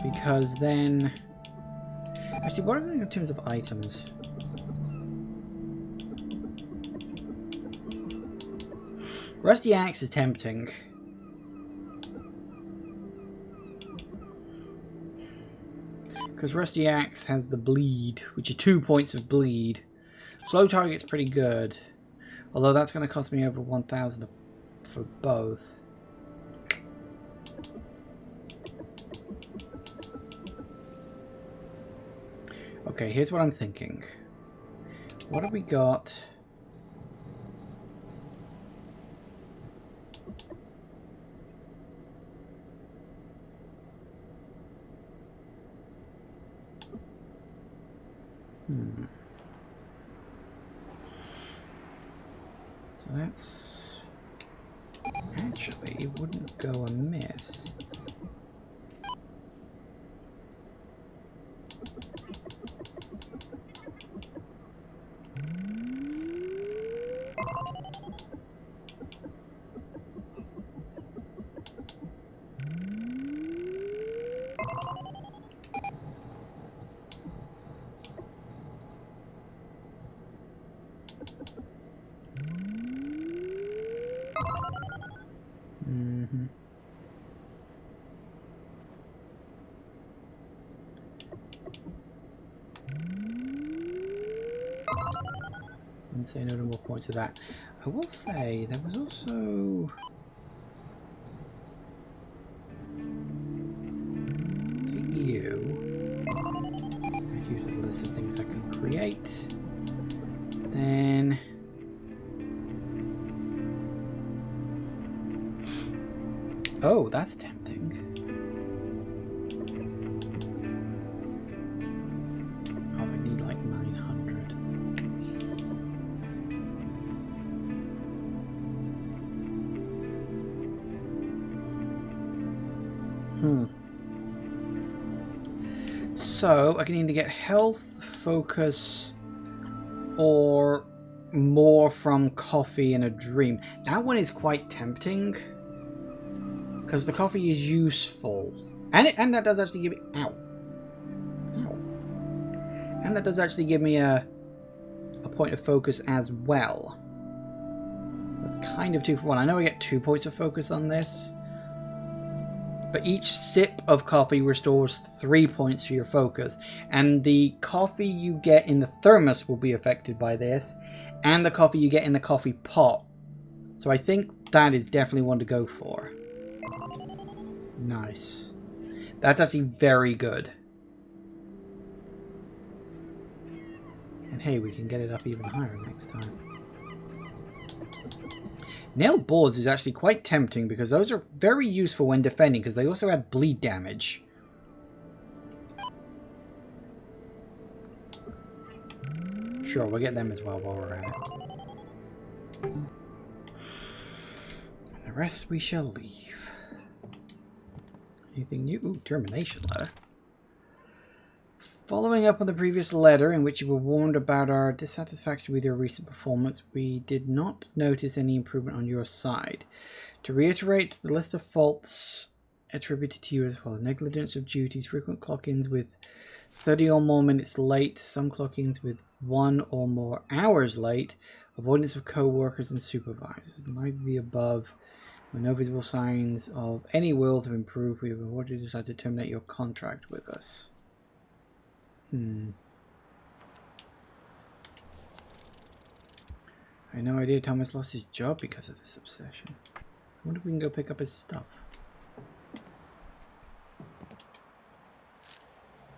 Because then... Actually, what are they in terms of items? Rusty Axe is tempting. Because Rusty Axe has the bleed, which are 2 points of bleed. Slow target's pretty good. Although that's going to cost me over 1,000 for both. Okay, here's what I'm thinking. What have we got? So that's... Actually, it wouldn't go amiss. And say no to more points of that. I will say there was also take you. I'd use a list of things I can create. Then oh, that's tempting. Oh, I need like 900. So I can either get health, focus, or more from coffee and a dream. That one is quite tempting because the coffee is useful, and that does actually give me and that does actually give me a point of focus as well. That's kind of 2 for 1. I know I get 2 points of focus on this. But each sip of coffee restores 3 points to your focus. And the coffee you get in the thermos will be affected by this. And the coffee you get in the coffee pot. So I think that is definitely one to go for. Nice. That's actually very good. And hey, we can get it up even higher next time. Nailed boards is actually quite tempting because those are very useful when defending because they also add bleed damage. Sure, we'll get them as well while we're at it. And the rest we shall leave. Anything new? Ooh, termination letter. Following up on the previous letter in which you were warned about our dissatisfaction with your recent performance, we did not notice any improvement on your side. To reiterate, the list of faults attributed to you as well: negligence of duties, frequent clock-ins with 30 or more minutes late, some clock-ins with 1 or more hours late, avoidance of co-workers and supervisors. Like the above, with no visible signs of any will to improve, we have awarded you to terminate your contract with us. I had no idea Thomas lost his job because of this obsession. I wonder if we can go pick up his stuff.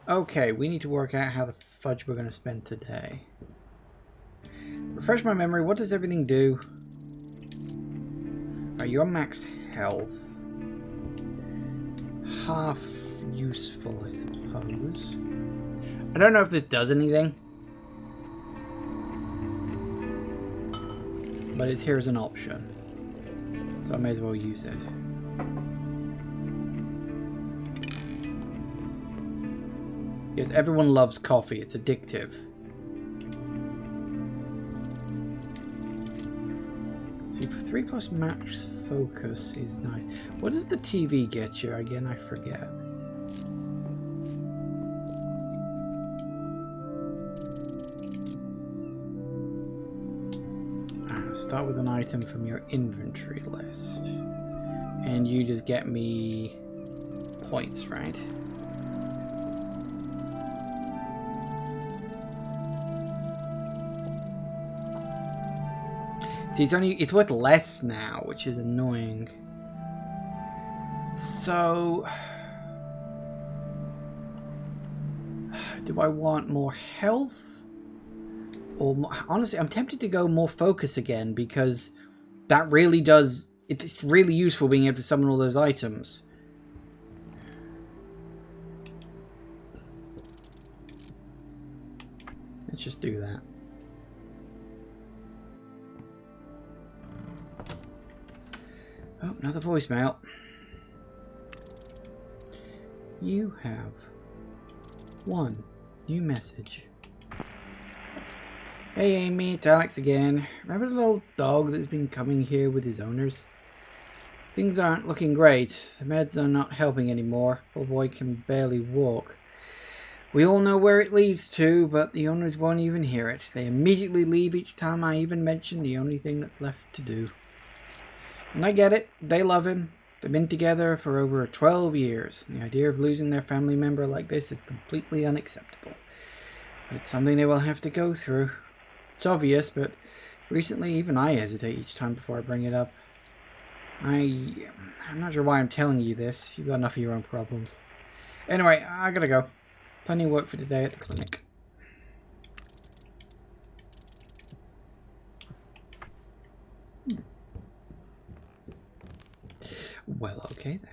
Okay, we need to work out how the fudge we're going to spend today. Refresh my memory, what does everything do? Your max health. Half useful, I suppose. I don't know if this does anything, but it's here as an option, so I may as well use it. Yes, everyone loves coffee. It's addictive. See, 3 plus max focus is nice. What does the TV get you? Again, I forget. Start with an item from your inventory list. And you just get me points, right? See, it's worth less now, which is annoying. So Do I want more health? Or more, honestly, I'm tempted to go more focus again because that really does... It's really useful being able to summon all those items. Let's just do that. Oh, another voicemail. You have one new message. Hey Amy, it's Alex again. Remember the little dog that's been coming here with his owners? Things aren't looking great. The meds are not helping anymore. Poor boy can barely walk. We all know where it leads to, but the owners won't even hear it. They immediately leave each time I even mention the only thing that's left to do. And I get it. They love him. They've been together for over 12 years. The idea of losing their family member like this is completely unacceptable. But it's something they will have to go through. It's obvious, but recently even I hesitate each time before I bring it up. I'm not sure why I'm telling you this. You've got enough of your own problems. Anyway, I gotta go. Plenty of work for today at the clinic. Well, okay then.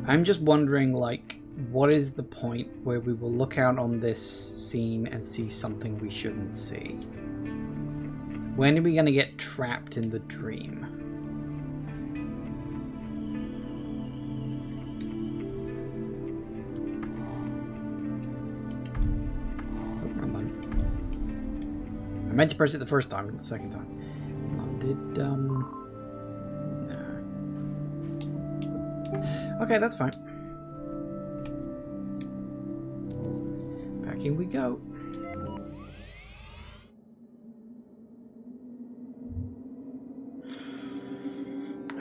I'm just wondering, like, what is the point where we will look out on this scene and see something we shouldn't see? When are we going to get trapped in the dream? Oh, wrong button. I meant to press it the first time, not the second time. Okay, that's fine. Back in we go.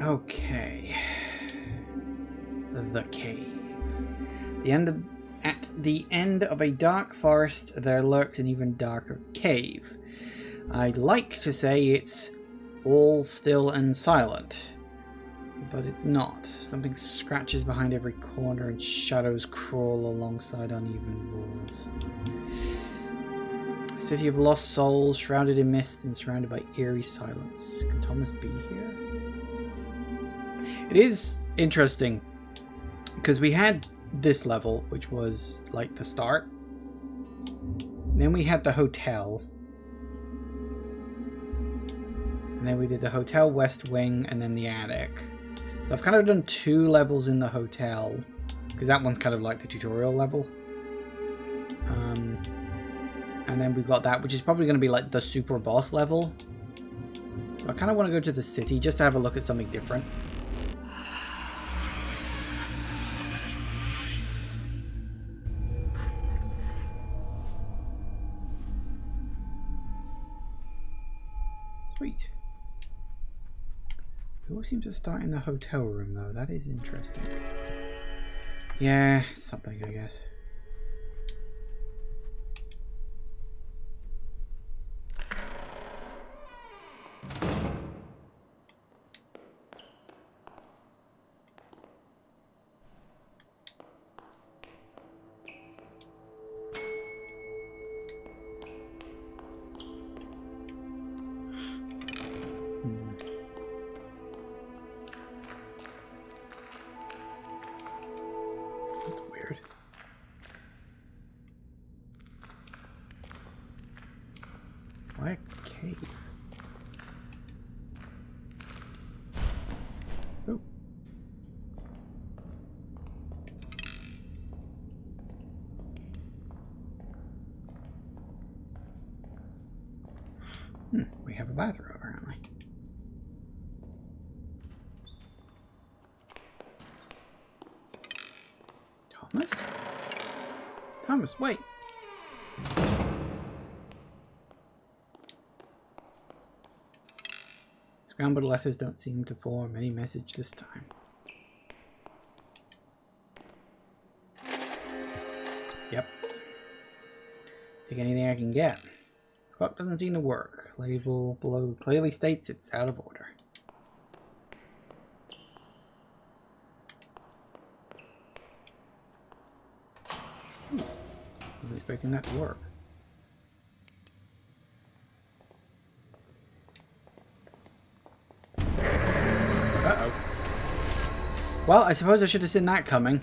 Okay. The cave. At the end of a dark forest, there lurks an even darker cave. I'd like to say it's all still and silent. But it's not. Something scratches behind every corner and shadows crawl alongside uneven walls. A city of lost souls, shrouded in mist and surrounded by eerie silence. Can Thomas be here? It is interesting because we had this level, which was like the start. Then we had the hotel. And then we did the hotel west wing and then the attic. So I've kind of done 2 levels in the hotel, because that one's kind of like the tutorial level. And then we've got that, which is probably going to be like the super boss level. So I kind of want to go to the city just to have a look at something different. Sweet. It always seems to start in the hotel room, though. That is interesting. Yeah, something, I guess. Why a cave? Oh. We have a bathroom apparently. Thomas? Thomas, wait. Scrambled letters don't seem to form any message this time. Yep. Take anything I can get. Clock doesn't seem to work. Label below clearly states it's out of order. Wasn't expecting that to work. Uh-oh. Well, I suppose I should have seen that coming.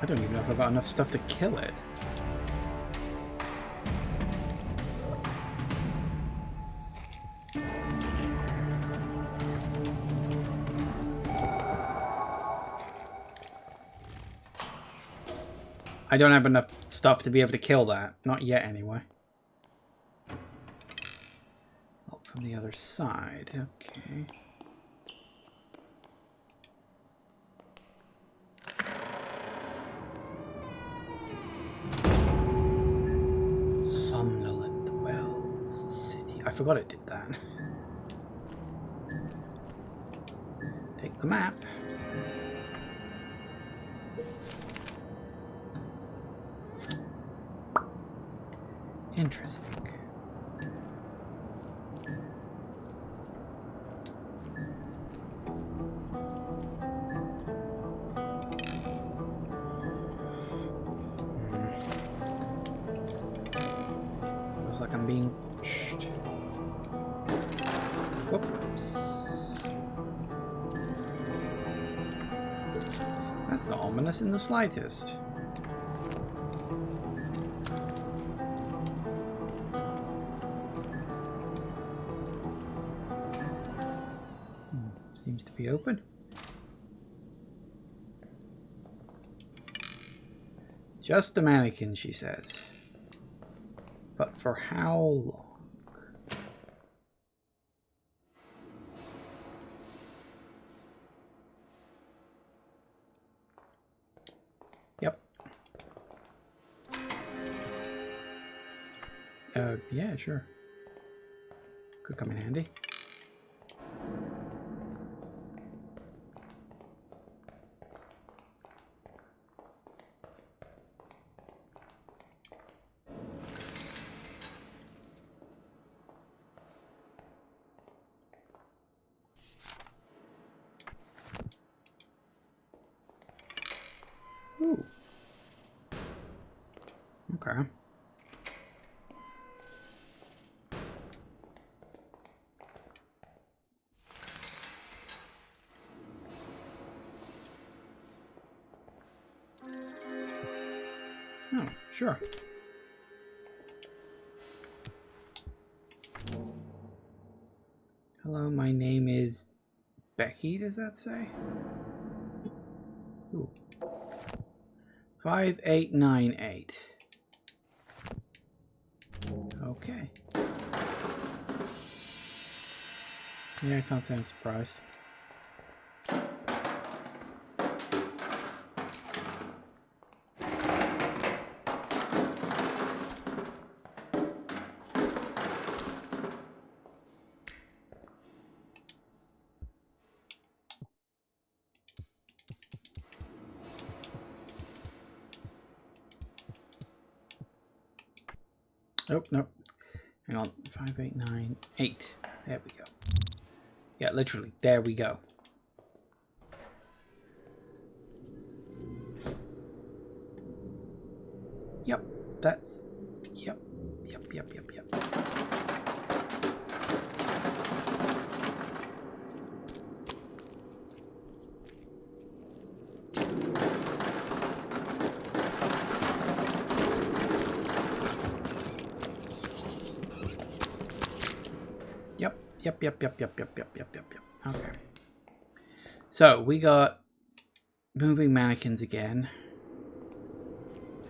I don't even know if I've got enough stuff to kill it. I don't have enough stuff to be able to kill that. Not yet, anyway. Oh, from the other side. Okay. Somnolent Wells City. I forgot it did that. Take the map. Interesting. Looks like I'm being pushed. Whoops. That's not ominous in the slightest. Seems to be open. Just a mannequin, she says. But for how long? Yep. Yeah, sure. Could come in handy. Ooh. Okay. Oh, sure. Hello, my name is Becky, does that say? Ooh. 5898. Okay. Yeah, I can't say I'm surprised. Oh, no. Hang on. 5898. There we go. Yeah, literally. There we go. Yep. That's... Yep. Yep. Yep. Okay. So, we got moving mannequins again.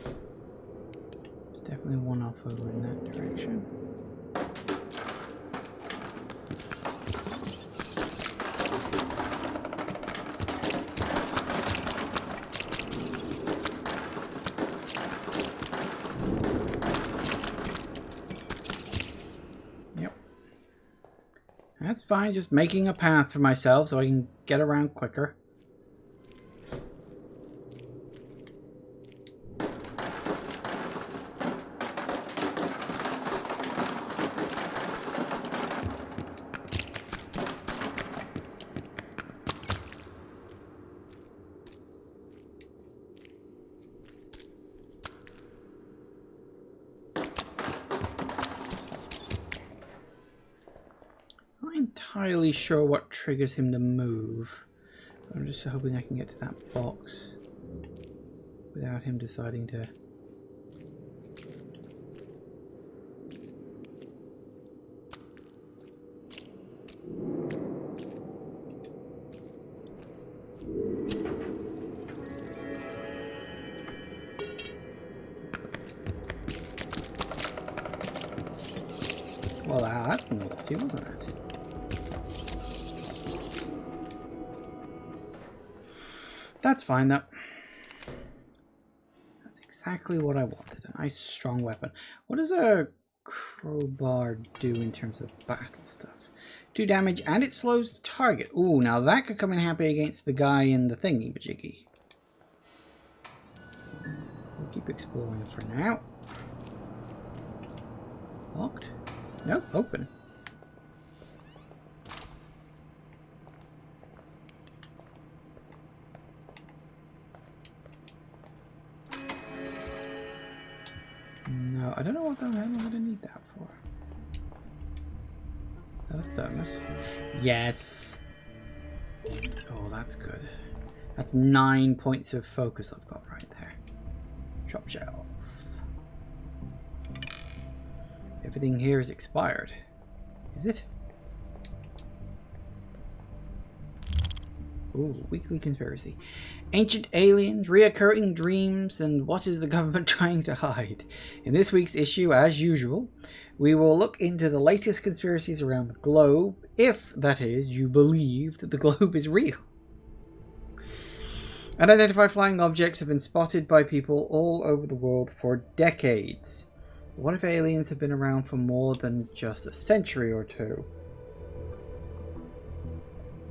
There's definitely one off over in that direction. That's fine, just making a path for myself so I can get around quicker. Entirely sure what triggers him to move. I'm just hoping I can get to that box without him deciding to. Well, that's naughty, wasn't it? That's fine, though. That's exactly what I wanted. A nice, strong weapon. What does a crowbar do in terms of battle stuff? 2 damage, and it slows the target. Ooh, now that could come in happy against the guy in the thingy-majiggy. We'll keep exploring for now. Locked? Nope, open. No, I don't know what the hell I'm going to need that for. That's thermos. Yes! Oh, that's good. That's 9 points of focus I've got right there. Shop shelf. Everything here is expired. Is it? Ooh, weekly conspiracy. Ancient aliens, reoccurring dreams, and what is the government trying to hide? In this week's issue, as usual, we will look into the latest conspiracies around the globe, if, that is, you believe that the globe is real. Unidentified flying objects have been spotted by people all over the world for decades. What if aliens have been around for more than just a century or two?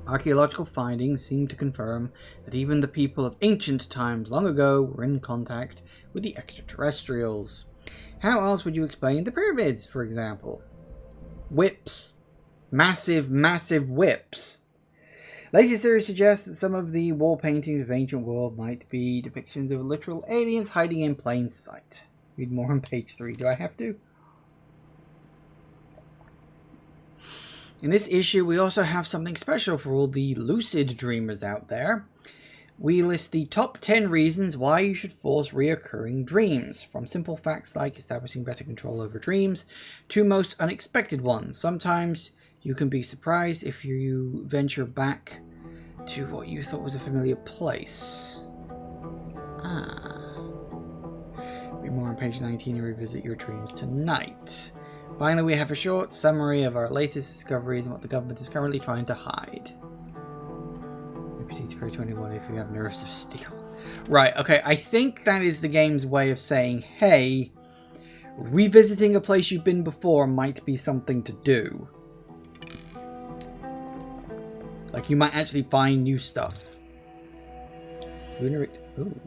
Archaeological findings seem to confirm that even the people of ancient times long ago were in contact with the extraterrestrials. How else would you explain the pyramids, for example? Whips. Massive, massive whips. Latest theory suggests that some of the wall paintings of ancient world might be depictions of literal aliens hiding in plain sight. Read more on page 3. Do I have to? In this issue, we also have something special for all the lucid dreamers out there. We list the top 10 reasons why you should force reoccurring dreams, from simple facts like establishing better control over dreams to most unexpected ones. Sometimes you can be surprised if you venture back to what you thought was a familiar place. Read more on page 19 and revisit your dreams tonight. Finally, we have a short summary of our latest discoveries and what the government is currently trying to hide. Proceed to page 21 if you have nerves of steel. Right, okay, I think that is the game's way of saying, hey, revisiting a place you've been before might be something to do. Like, you might actually find new stuff. Ooh.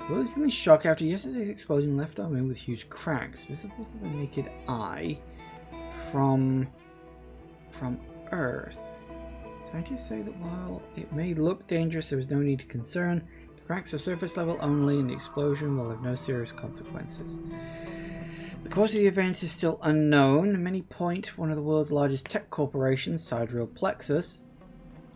Well, there's something shock after yesterday's explosion left our moon with huge cracks, visible to the naked eye from Earth. Scientists say that while it may look dangerous, there is no need to concern. The cracks are surface level only, and the explosion will have no serious consequences. The cause of the event is still unknown. Many point one of the world's largest tech corporations, Sidereal Plexus,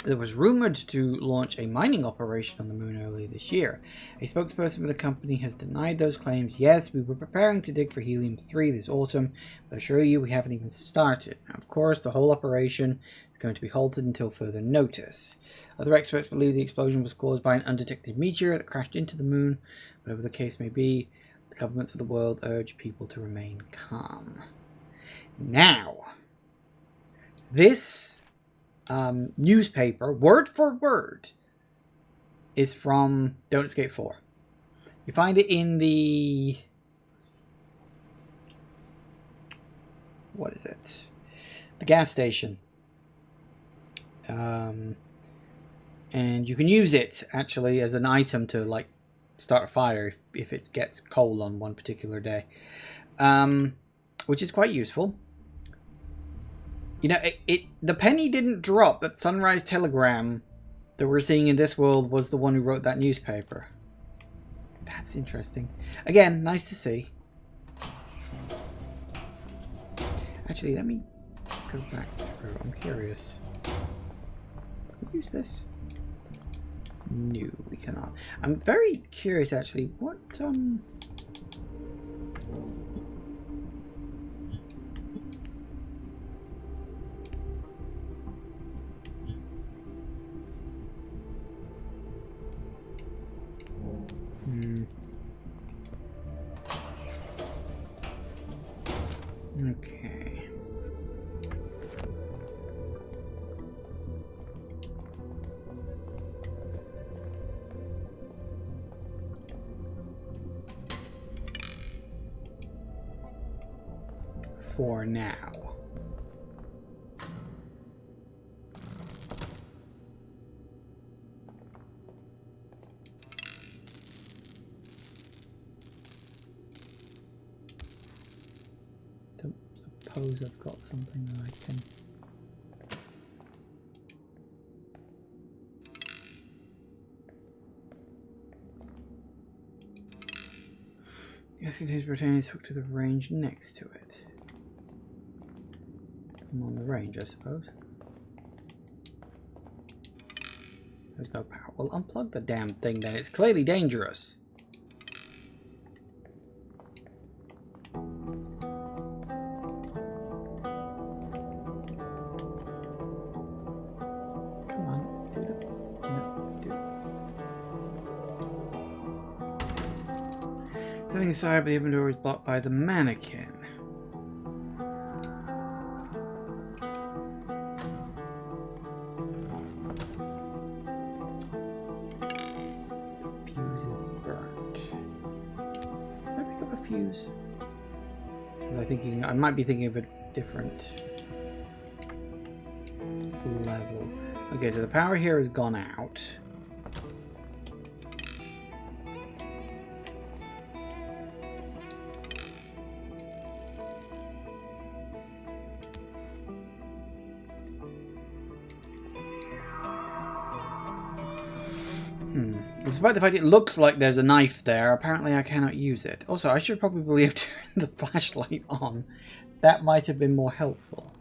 that was rumored to launch a mining operation on the moon earlier this year. A spokesperson for the company has denied those claims. Yes, we were preparing to dig for helium-3 this autumn, but I assure you we haven't even started. Now, of course, the whole operation is going to be halted until further notice. Other experts believe the explosion was caused by an undetected meteor that crashed into the moon. Whatever the case may be, the governments of the world urge people to remain calm. Now, this newspaper, word for word, is from Don't Escape 4. You find it in the what is it? The gas station. And you can use it actually as an item to like start a fire if it gets cold on one particular day, which is quite useful. You know, the penny didn't drop that Sunrise Telegram that we're seeing in this world was the one who wrote that newspaper. That's interesting. Again, nice to see. Actually, let me go back through. I'm curious. Can we use this? No, we cannot. I'm very curious, actually. What, Okay. For now. Don't suppose I've got something that I can... Gas contains proteins hooked to the range next to it. I'm on the range, I suppose. There's no power. Well, unplug the damn thing then. It's clearly dangerous. Come on. Do the... No, do it. Nothing inside, but the inventory is blocked by the mannequin. I might be thinking of a different level. Okay, so the power here has gone out. Despite the fact it looks like there's a knife there, apparently I cannot use it. Also, I should probably have turned the flashlight on. That might have been more helpful.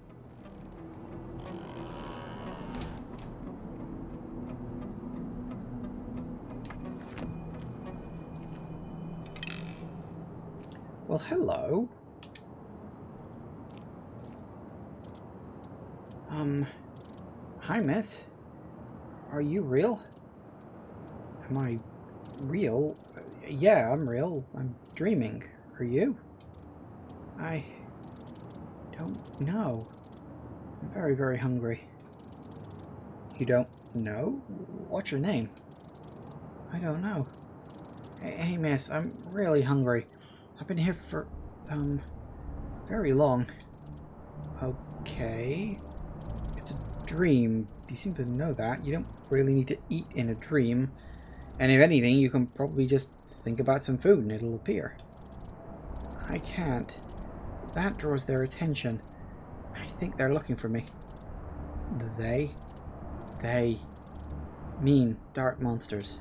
Well, hello. Hi, miss. Are you real? Am I real? Yeah, I'm real. I'm dreaming. Are you? I don't know. I'm very, very hungry. You don't know? What's your name? I don't know. Hey, miss, I'm really hungry. I've been here for, very long. Okay. It's a dream. You seem to know that. You don't really need to eat in a dream. And if anything, you can probably just think about some food and it'll appear. I can't. That draws their attention. I think they're looking for me. They? They mean dark monsters.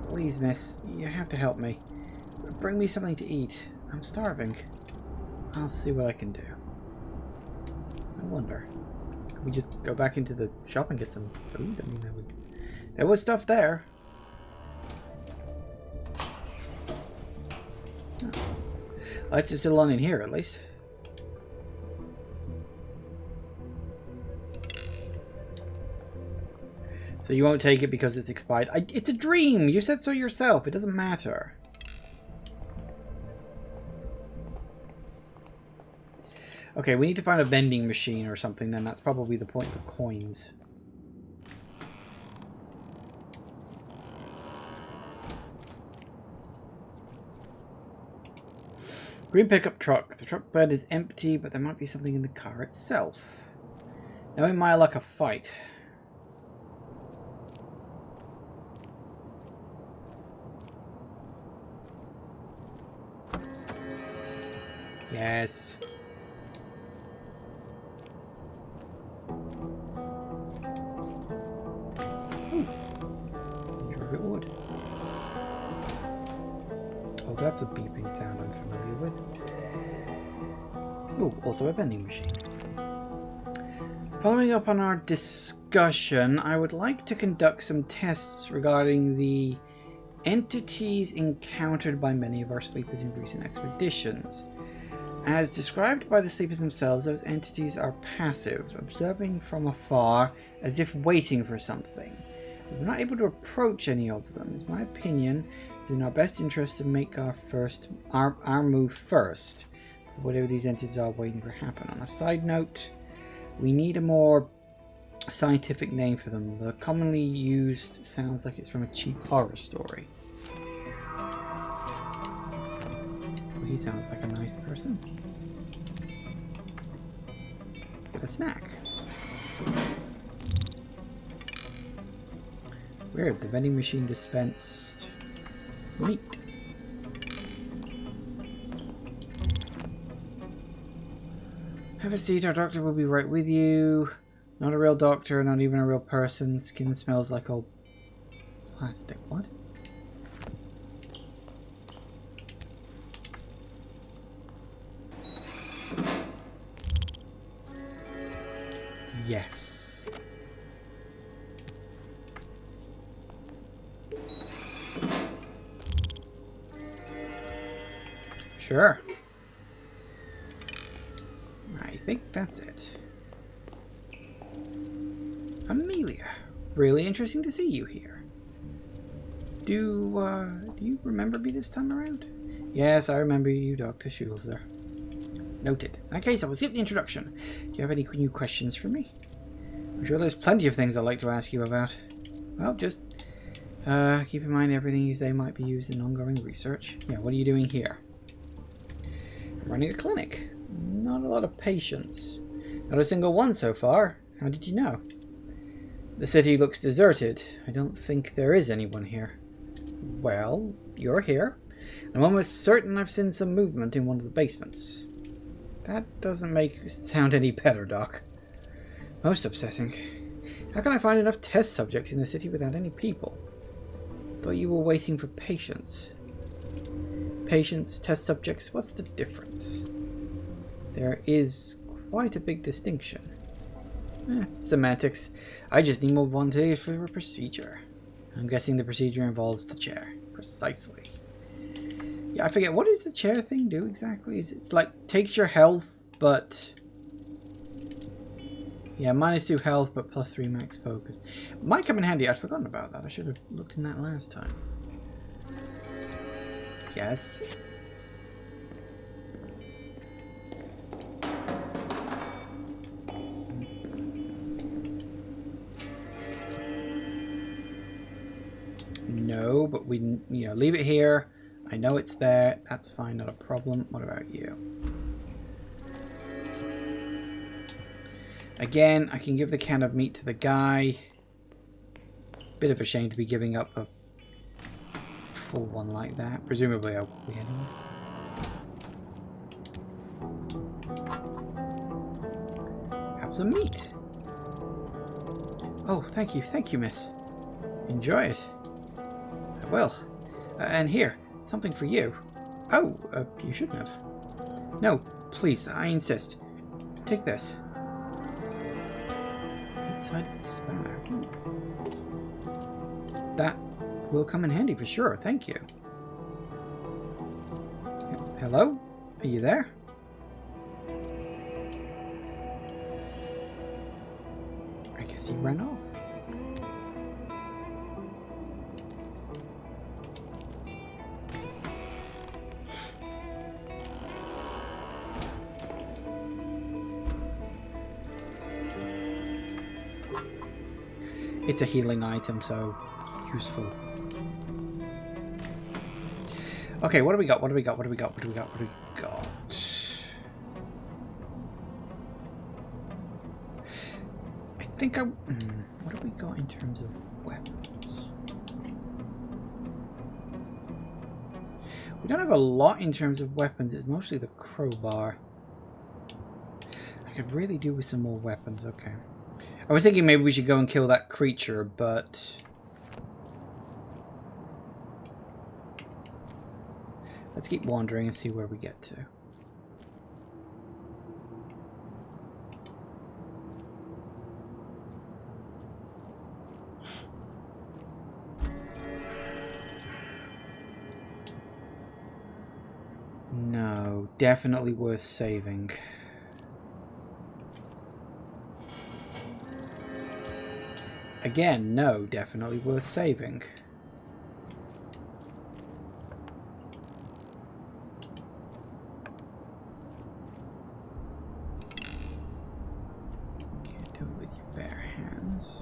Please, miss, you have to help me. Bring me something to eat. I'm starving. I'll see what I can do. I wonder. Can we just go back into the shop and get some food? I mean, there was stuff there. Lights are still on in here, at least. So you won't take it because it's expired. It's a dream! You said so yourself. It doesn't matter. Okay, we need to find a vending machine or something then. That's probably the point for coins. Green pickup truck. The truck bed is empty, but there might be something in the car itself. Knowing my luck, a fight. Yes. Ooh. Sure if it would. Oh, that's a beeping sound I'm familiar with. Oh, also a vending machine. Following up on our discussion, I would like to conduct some tests regarding the entities encountered by many of our sleepers in recent expeditions. As described by the sleepers themselves, those entities are passive, observing from afar as if waiting for something. If we're not able to approach any of them, it's my opinion it's in our best interest to make our move first, whatever these entities are waiting for happen. On a side note, we need a more scientific name for them. The commonly used sounds like it's from a cheap horror story. He sounds like a nice person. Get a snack. Weird, the vending machine dispensed meat. Have a seat, our doctor will be right with you. Not a real doctor, not even a real person. Skin smells like old plastic. What? Yes. Sure. I think that's it. Amelia, really interesting to see you here. Do you remember me this time around? Yes, I remember you, Dr. Schulzer. Noted. In that case, I will skip the introduction. Do you have any new questions for me? I'm sure there's plenty of things I'd like to ask you about. Well, just keep in mind everything you say might be used in ongoing research. Yeah, what are you doing here? I'm running a clinic. Not a lot of patients. Not a single one so far. How did you know? The city looks deserted. I don't think there is anyone here. Well, you're here. I'm almost certain I've seen some movement in one of the basements. That doesn't make it sound any better, Doc. Most upsetting. How can I find enough test subjects in the city without any people? Thought you were waiting for patients. Patients, test subjects, what's the difference? There is quite a big distinction. Semantics. I just need more volunteers for a procedure. I'm guessing the procedure involves the chair. Precisely. Yeah, I forget, what does the chair thing do exactly? It's like, takes your health, but... Yeah, -2 health, but +3 max focus. Might come in handy, I'd forgotten about that. I should have looked in that last time. Yes. No, but we, leave it here. I know it's there. That's fine, not a problem. What about you? Again, I can give the can of meat to the guy. Bit of a shame to be giving up a full one like that. Presumably I will be anyway. Have some meat. Oh, thank you, miss. Enjoy it. I will. And here, something for you. Oh, you shouldn't have. No, please, I insist. Take this. Eight-sided spanner. That will come in handy for sure, thank you. Hello? Are you there? I guess he ran off. It's a healing item, so useful. Okay, what do we got? What do we got? think I... what have we got in terms of weapons? We don't have a lot in terms of weapons. It's mostly the crowbar. I could really do with some more weapons. Okay. I was thinking maybe we should go and kill that creature, but... let's keep wandering and see where we get to. No, definitely worth saving. Again, no, definitely worth saving. Can't do it with your bare hands.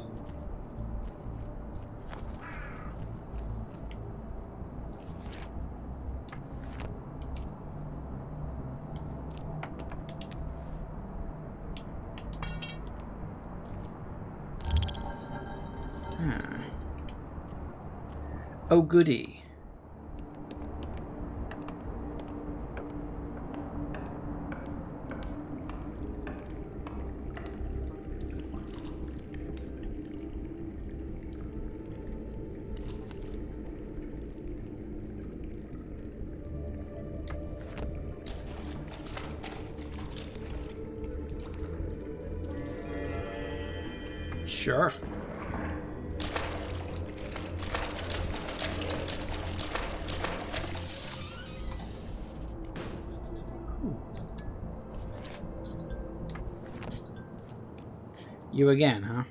Oh, goody. Sure. You again, huh?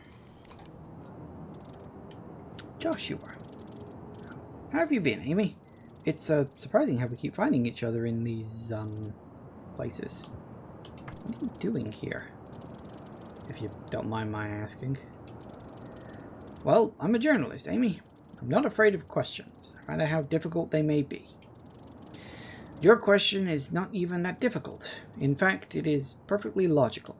Joshua. How have you been, Amy? It's surprising how we keep finding each other in these, places. What are you doing here? If you don't mind my asking. Well, I'm a journalist, Amy. I'm not afraid of questions, no matter how difficult they may be. Your question is not even that difficult. In fact, it is perfectly logical.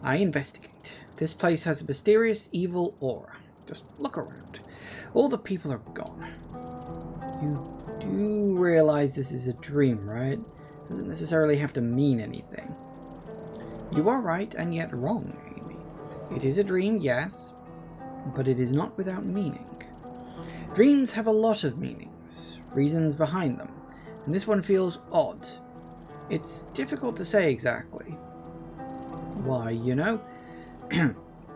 I investigate. This place has a mysterious, evil aura. Just look around. All the people are gone. You do realize this is a dream, right? Doesn't necessarily have to mean anything. You are right and yet wrong, Amy. It is a dream, yes, but it is not without meaning. Dreams have a lot of meanings, reasons behind them, and this one feels odd. It's difficult to say exactly. Why, you know?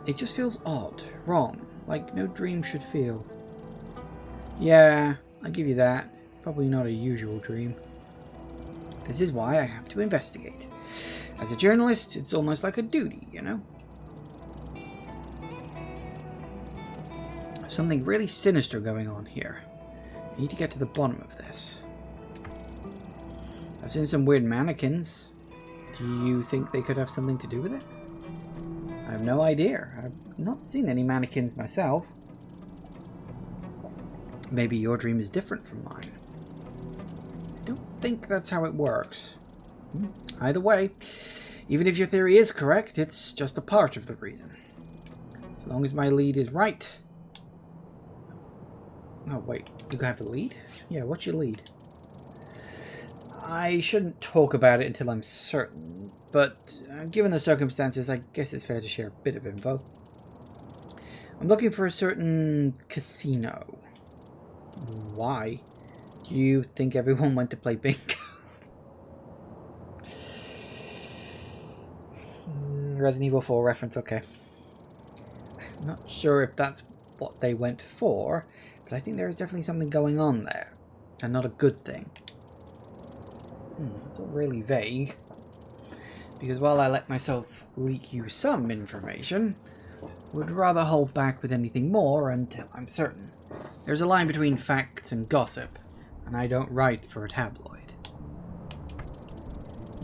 It just feels odd, wrong, like no dream should feel. Yeah, I'll give you that. It's probably not a usual dream. This is why I have to investigate. As a journalist, it's almost like a duty, you know? There's something really sinister going on here. I need to get to the bottom of this. I've seen some weird mannequins. Do you think they could have something to do with it? I have no idea. I've not seen any mannequins myself. Maybe your dream is different from mine. I don't think that's how it works. Either way, even if your theory is correct, it's just a part of the reason. As long as my lead is right. Oh, wait. You have a lead? Yeah, what's your lead? I shouldn't talk about it until I'm certain, but given the circumstances, I guess it's fair to share a bit of info. I'm looking for a certain casino. Why? Do you think everyone went to play bingo? Resident Evil 4 reference, okay. I'm not sure if that's what they went for, but I think there is definitely something going on there, and not a good thing. It's all really vague, because while I let myself leak you some information, would rather hold back with anything more until I'm certain. There's a line between facts and gossip, and I don't write for a tabloid.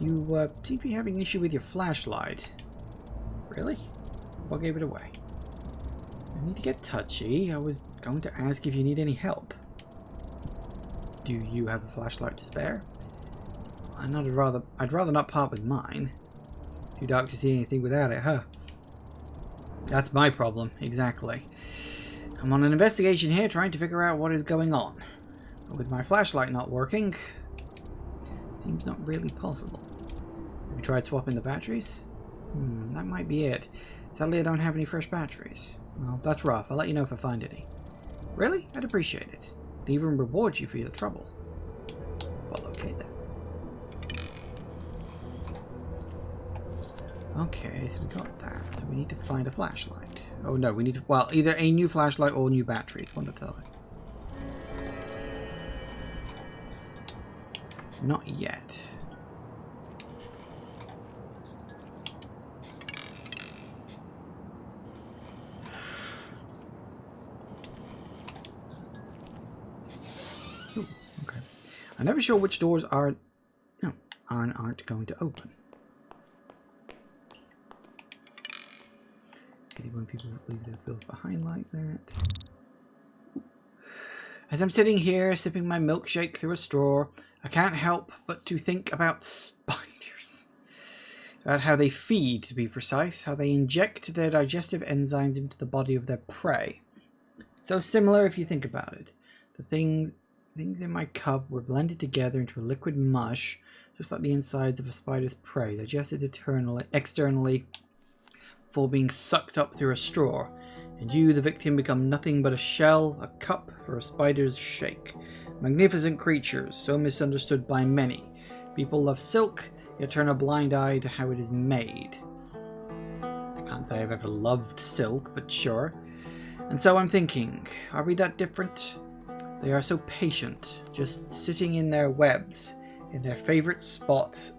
You seem to be having an issue with your flashlight. Really? What gave it away? I need to get touchy. I was going to ask if you need any help. Do you have a flashlight to spare? I'd rather not part with mine. Too dark to see anything without it, huh? That's my problem, exactly. I'm on an investigation here trying to figure out what is going on. But with my flashlight not working, seems not really possible. Have you tried swapping the batteries? That might be it. Sadly, I don't have any fresh batteries. Well, that's rough. I'll let you know if I find any. Really? I'd appreciate it. I'd even reward you for your trouble. Well, okay then. Okay, so we got that. So we need to find a flashlight. Oh no, we need to, well, either a new flashlight or new batteries. One to tell it. Not yet. Ooh, okay. I'm never sure which doors aren't going to open. When people leave their bills behind like that. As I'm sitting here sipping my milkshake through a straw, I can't help but to think about spiders. About how they feed, to be precise, how they inject their digestive enzymes into the body of their prey. So similar if you think about it. The things in my cup were blended together into a liquid mush, just like the insides of a spider's prey, digested externally, before being sucked up through a straw, and you, the victim, become nothing but a shell, a cup for a spider's shake. Magnificent creatures, so misunderstood by many. People love silk, yet turn a blind eye to how it is made. I can't say I've ever loved silk, but sure. And so I'm thinking, are we that different? They are so patient, just sitting in their webs, in their favorite spots,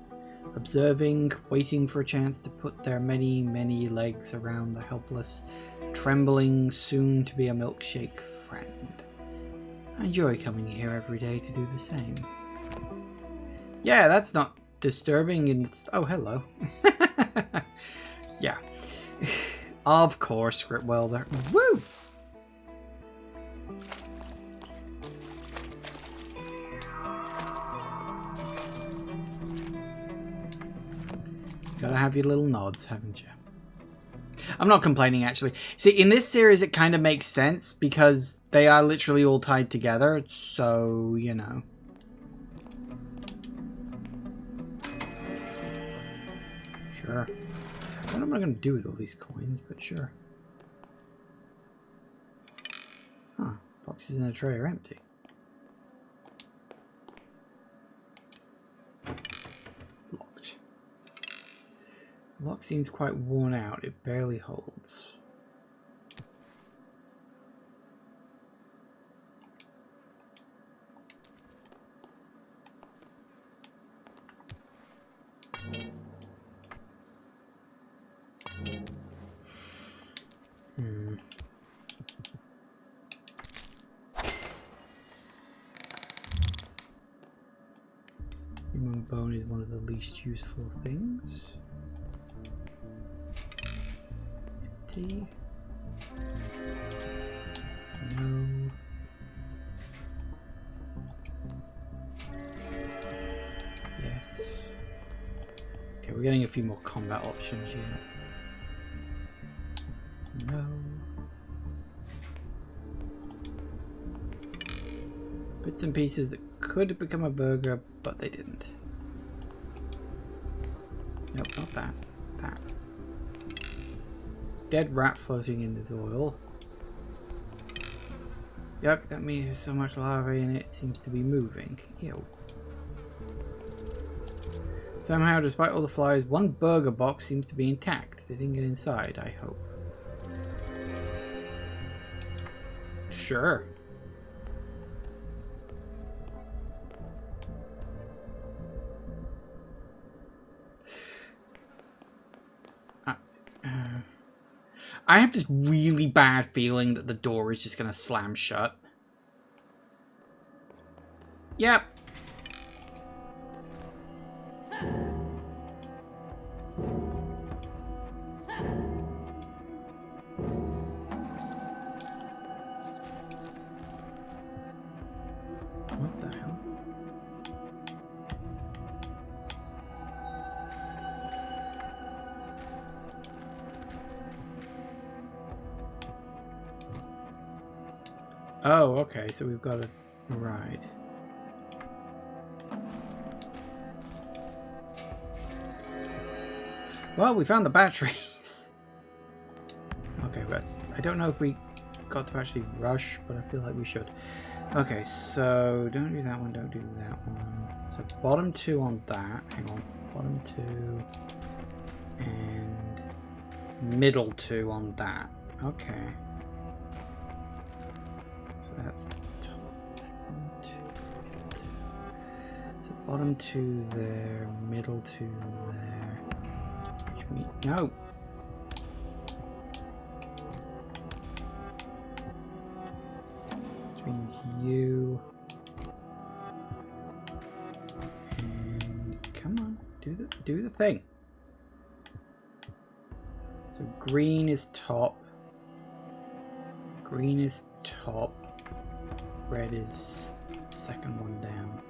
observing, waiting for a chance to put their many, many legs around the helpless, trembling, soon-to-be a milkshake friend. I enjoy coming here every day to do the same. Yeah, that's not disturbing and... Oh, hello. Yeah. Of course, script welder. Woo! Gotta have your little nods, haven't you? I'm not complaining, actually. See, in this series, it kind of makes sense because they are literally all tied together, so, you know. Sure. I don't know what I'm going to do with all these coins, but sure. Huh. Boxes in a tray are empty. Locked. The lock seems quite worn out. It barely holds. Human bone is one of the least useful things. Empty. No. Yes. Okay, we're getting a few more combat options here. No. Bits and pieces that could have become a burger, but they didn't. Nope, not that. That. There's a dead rat floating in this oil. Yuck, that means there's so much lava in it, it seems to be moving. Ew. Somehow, despite all the flies, one burger box seems to be intact. They didn't get inside, I hope. Sure. I have this really bad feeling that the door is just going to slam shut. Yep. What the hell? Oh, okay, so we've got a ride. Well, we found the batteries. Okay, but I don't know if we got to actually rush, but I feel like we should. Okay, so don't do that one, don't do that one. So bottom 2 on that. Hang on. Bottom 2 and middle 2 on that. Okay. So that's top 1, 2. So bottom 2 there, middle 2 there. Which means no. Which means you. And come on, do the thing. So green is top. Green is top. Red is second one down.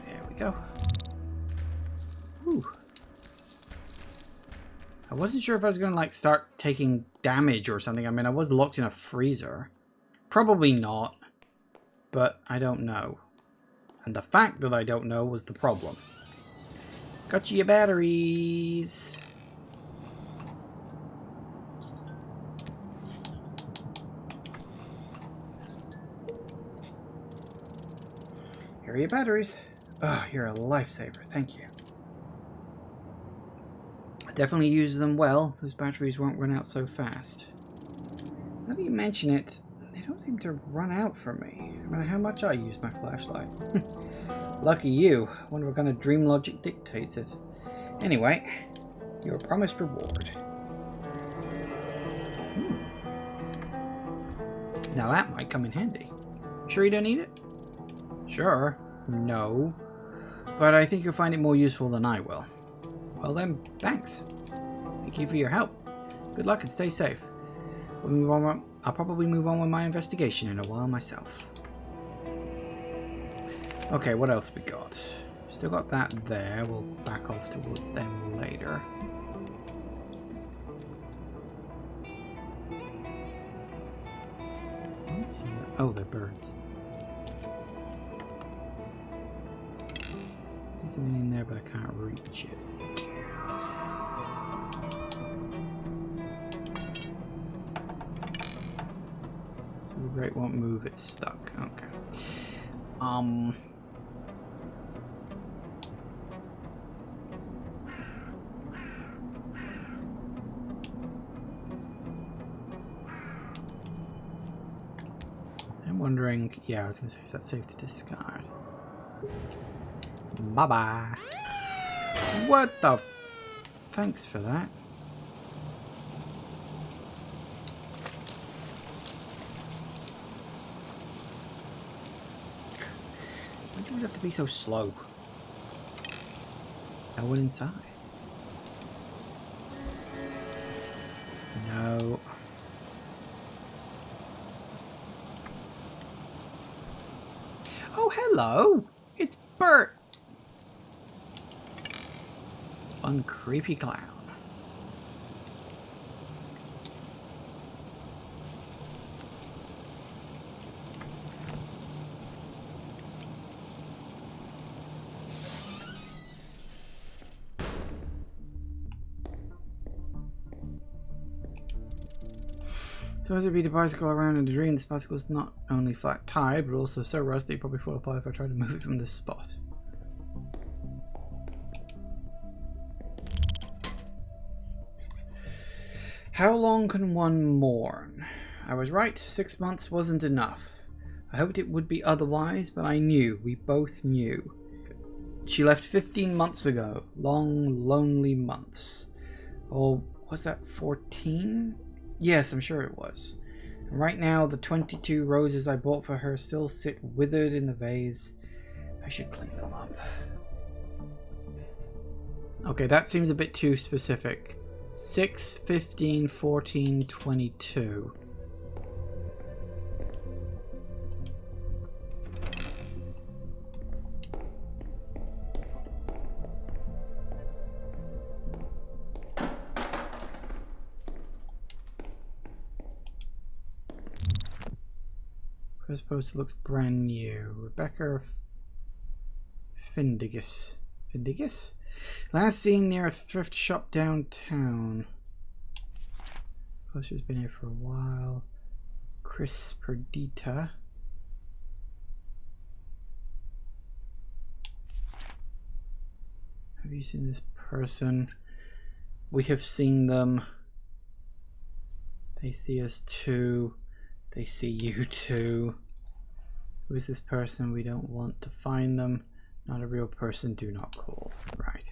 There we go. Whew. I wasn't sure if I was going to like start taking damage or something. I mean, I was locked in a freezer. Probably not, but I don't know. And the fact that I don't know was the problem. Got you your batteries. Here are your batteries. Oh, you're a lifesaver. Thank you. I definitely used them well. Those batteries won't run out so fast. Now that you mention it, they don't seem to run out for me, no matter how much I use my flashlight. Lucky you. I wonder what kind of dream logic dictates it. Anyway, your promised reward. Now that might come in handy. Sure you don't need it? Sure. No. But I think you'll find it more useful than I will. Well then, thanks. Thank you for your help. Good luck and stay safe. We'll move on. I'll probably move on with my investigation in a while myself. Okay, what else we got? Still got that there. We'll back off towards them later. Oh, they're birds. See something in there, but I can't reach it. Right, won't move, it's stuck. Okay. I'm wondering, yeah, I was gonna say, is that safe to discard? Bye-bye. What the thanks for that. Why do we have to be so slow? No one inside. No. Oh, hello! It's Bert! One creepy clown. So as it be the bicycle around in the dream, this bicycle is not only flat tired, but also so rusty it probably fall apart if I try to move it from this spot. How long can one mourn? I was right, 6 months wasn't enough. I hoped it would be otherwise, but I knew, we both knew. She left 15 months ago, long, lonely months. Or was that 14? Yes, I'm sure it was. And right now, the 22 roses I bought for her still sit withered in the vase. I should clean them up. Okay, that seems a bit too specific. 6, 15, 14, 22. First poster looks brand new. Rebecca Findigus. Findigus? Last seen near a thrift shop downtown. Poster's been here for a while. Chris Perdita. Have you seen this person? We have seen them. They see us too. They see you too. Who is this person? We don't want to find them. Not a real person. Do not call. Right.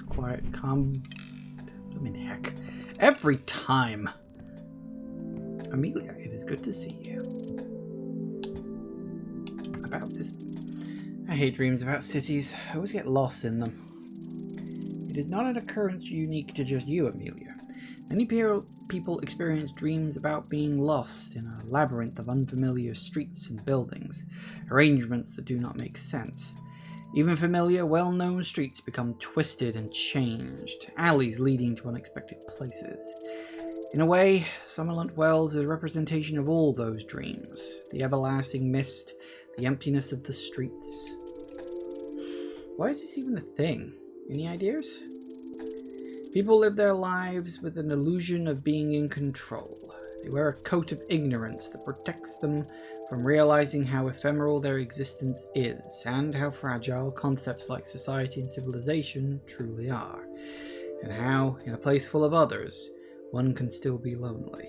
Quiet, calm. I mean, heck. Every time. Amelia, it is good to see you. About this. I hate dreams about cities. I always get lost in them. It is not an occurrence unique to just you, Amelia. Many people experience dreams about being lost in a labyrinth of unfamiliar streets and buildings, arrangements that do not make sense. Even familiar, well-known streets become twisted and changed, alleys leading to unexpected places. In a way, Summerland Wells is a representation of all those dreams. The everlasting mist, the emptiness of the streets. Why is this even a thing? Any ideas? People live their lives with an illusion of being in control. They wear a coat of ignorance that protects them from realizing how ephemeral their existence is, and how fragile concepts like society and civilization truly are, and how, in a place full of others, one can still be lonely.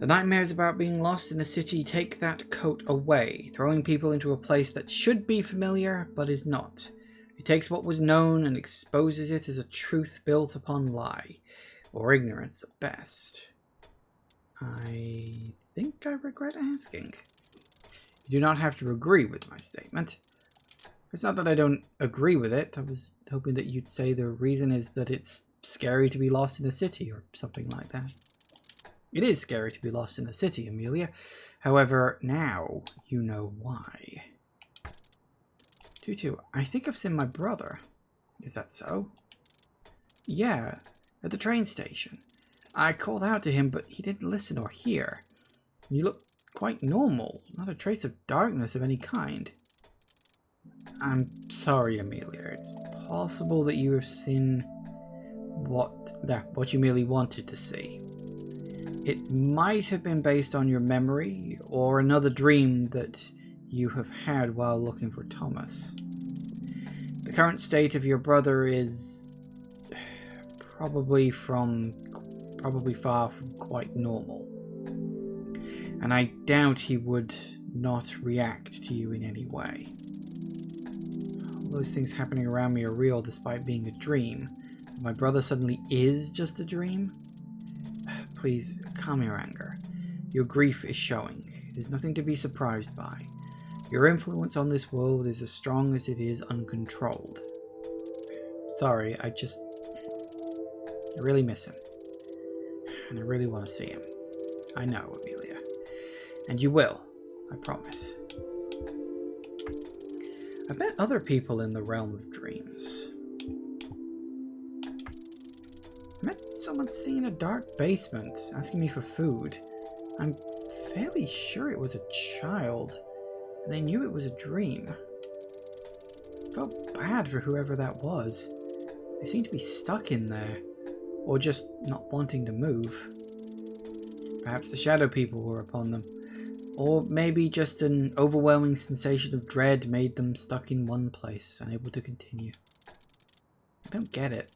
The nightmares about being lost in a city take that coat away, throwing people into a place that should be familiar, but is not. It takes what was known and exposes it as a truth built upon lie, or ignorance at best. I think I regret asking. You do not have to agree with my statement. It's not that I don't agree with it. I was hoping that you'd say the reason is that it's scary to be lost in a city or something like that. It is scary to be lost in a city, Amelia. However, now you know why. Tutu, I think I've seen my brother. Is that so? Yeah, at the train station. I called out to him, but he didn't listen or hear. You look quite normal, not a trace of darkness of any kind. I'm sorry, Amelia. It's possible that you have seen what you merely wanted to see. It might have been based on your memory, or another dream that you have had while looking for Thomas. The current state of your brother is probably far from quite normal. And I doubt he would not react to you in any way. All those things happening around me are real despite being a dream. My brother suddenly is just a dream? Please, calm your anger. Your grief is showing. There's nothing to be surprised by. Your influence on this world is as strong as it is uncontrolled. Sorry, I really miss him. And I really want to see him. I know, Amelia. And you will, I promise. I've met other people in the realm of dreams. I met someone sitting in a dark basement, asking me for food. I'm fairly sure it was a child, and they knew it was a dream. I felt bad for whoever that was. They seemed to be stuck in there, or just not wanting to move. Perhaps the shadow people were upon them, or maybe just an overwhelming sensation of dread made them stuck in one place, unable to continue. I don't get it.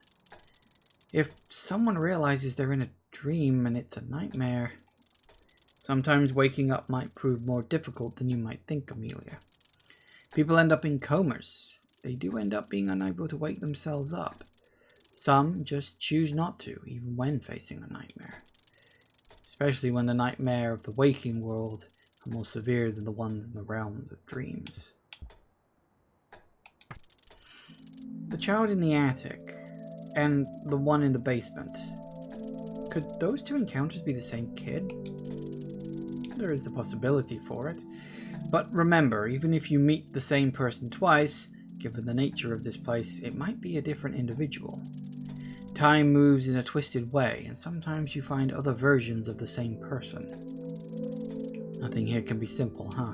If someone realizes they're in a dream and it's a nightmare, sometimes waking up might prove more difficult than you might think, Amelia. People end up in comas. They do end up being unable to wake themselves up. Some just choose not to, even when facing a nightmare. especially when the nightmare of the waking world are more severe than the ones in the realms of dreams. The child in the attic and the one in the basement. Could those two encounters be the same kid? There is the possibility for it. But remember, even if you meet the same person twice, given the nature of this place, it might be a different individual. Time moves in a twisted way, and sometimes you find other versions of the same person. Nothing here can be simple, huh?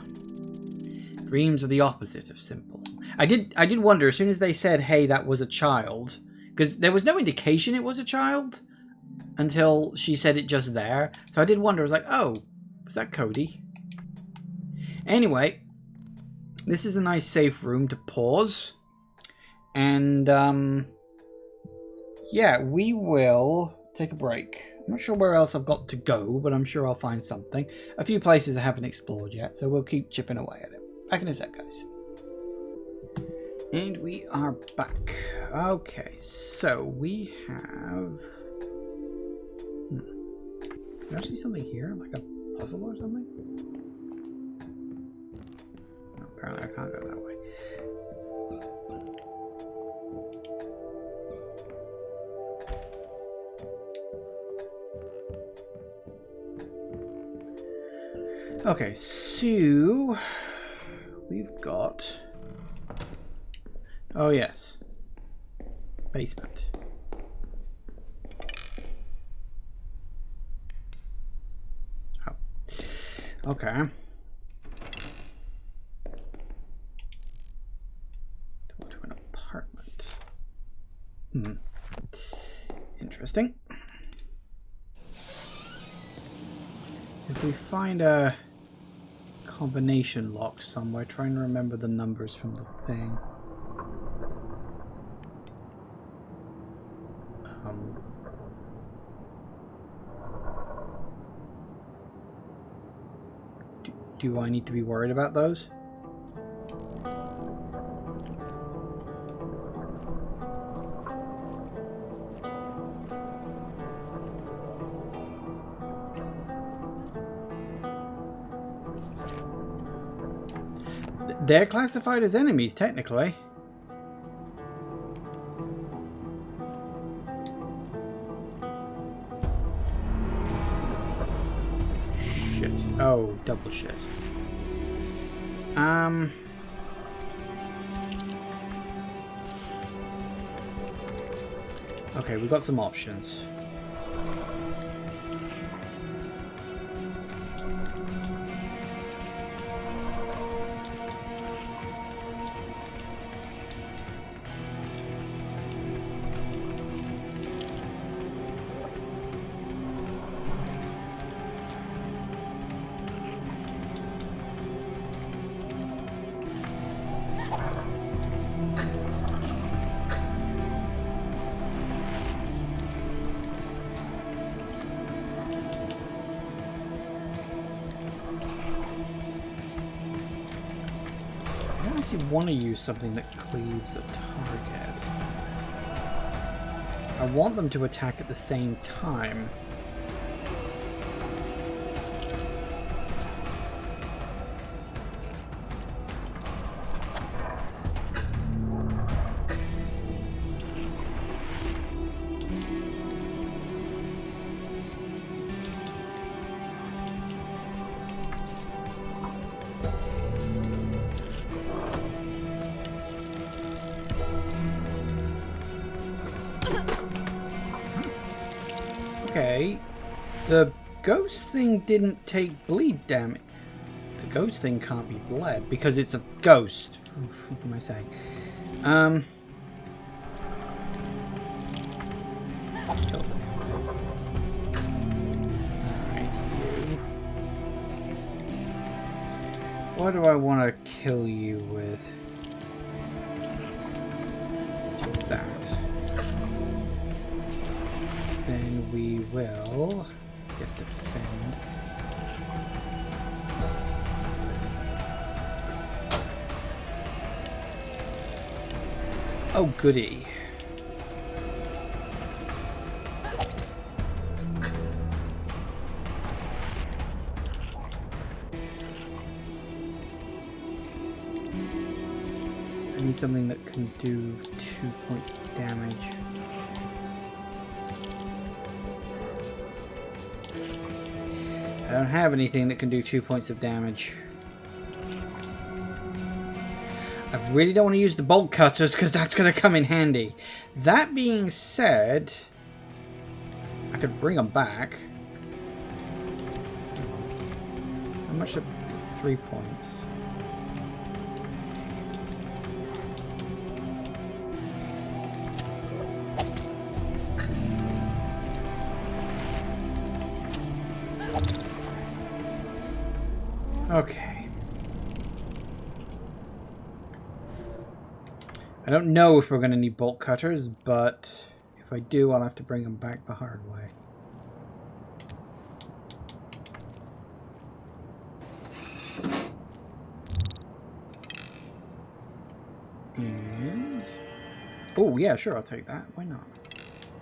Dreams are the opposite of simple. I did wonder, as soon as they said, hey, that was a child, because there was no indication it was a child until she said it just there. So I did wonder, I was like, oh, was that Cody? Anyway, this is a nice safe room to pause. And, yeah, we will take a break. I'm not sure where else I've got to go, but I'm sure I'll find something. A few places I haven't explored yet, so we'll keep chipping away at it. Back in a sec, guys. And we are back. Okay, so we have... Is there actually something here? Like a puzzle or something? No, apparently I can't go that way. Okay, so we've got... Oh yes, basement. Oh, okay. Go to an apartment. Interesting. If we find a combination lock somewhere, trying to remember the numbers from the thing. Do I need to be worried about those? They're classified as enemies, technically. Shit. Oh, double shit. Okay, we've got some options. You want to use something that cleaves a target. I want them to attack at the same time. Okay, the ghost thing didn't take bleed damage. The ghost thing can't be bled because it's a ghost. What am I saying? Alright, you. What do I want to kill you with? Let's do that. Then we will, I guess, defend. Oh, goody. I need something that can do 2 points of damage. I don't have anything that can do 2 points of damage. I really don't want to use the bolt cutters because that's going to come in handy. That being said, I could bring them back. How much of 3 points? Okay. I don't know if we're going to need bolt cutters, but if I do, I'll have to bring them back the hard way. And... oh, yeah, sure, I'll take that. Why not?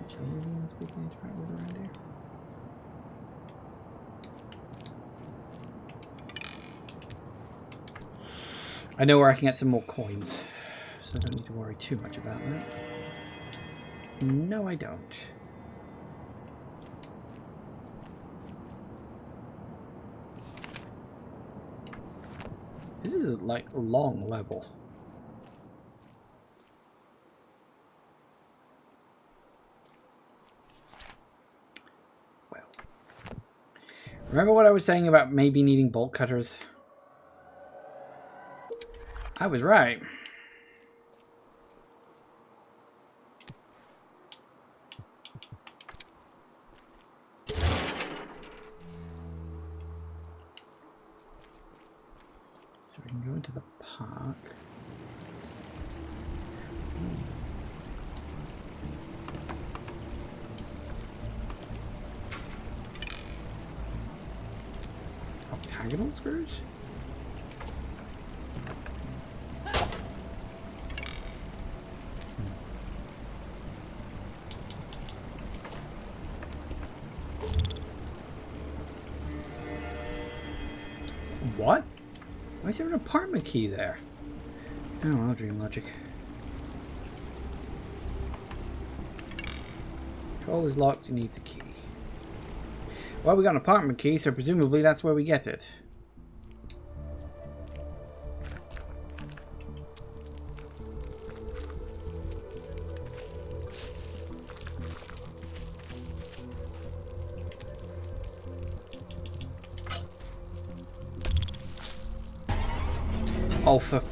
Actually, aliens we can interact with around here. I know where I can get some more coins, so I don't need to worry too much about that. No, I don't. This is like a long level. Well, remember what I was saying about maybe needing bolt cutters? I was right. So we can go into the park. Octagonal screws? What? Why is there an apartment key there? Oh, well, dream logic. Control is locked, you need the key. Well, we got an apartment key, so presumably that's where we get it. Oh, for... Do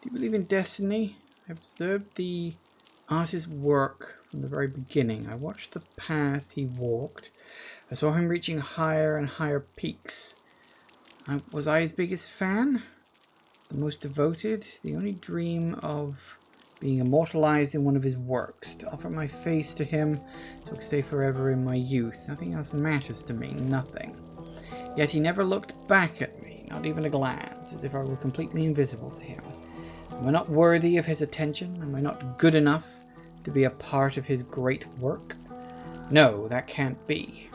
you believe in destiny? I observed the artist's work from the very beginning. I watched the path he walked. I saw him reaching higher and higher peaks. Was I his biggest fan? The most devoted? The only dream of being immortalized in one of his works. To offer my face to him so I could stay forever in my youth. Nothing else matters to me. Nothing. Yet he never looked back at me. Not even a glance. As if I were completely invisible to him. Am I not worthy of his attention? Am I not good enough to be a part of his great work? No, that can't be.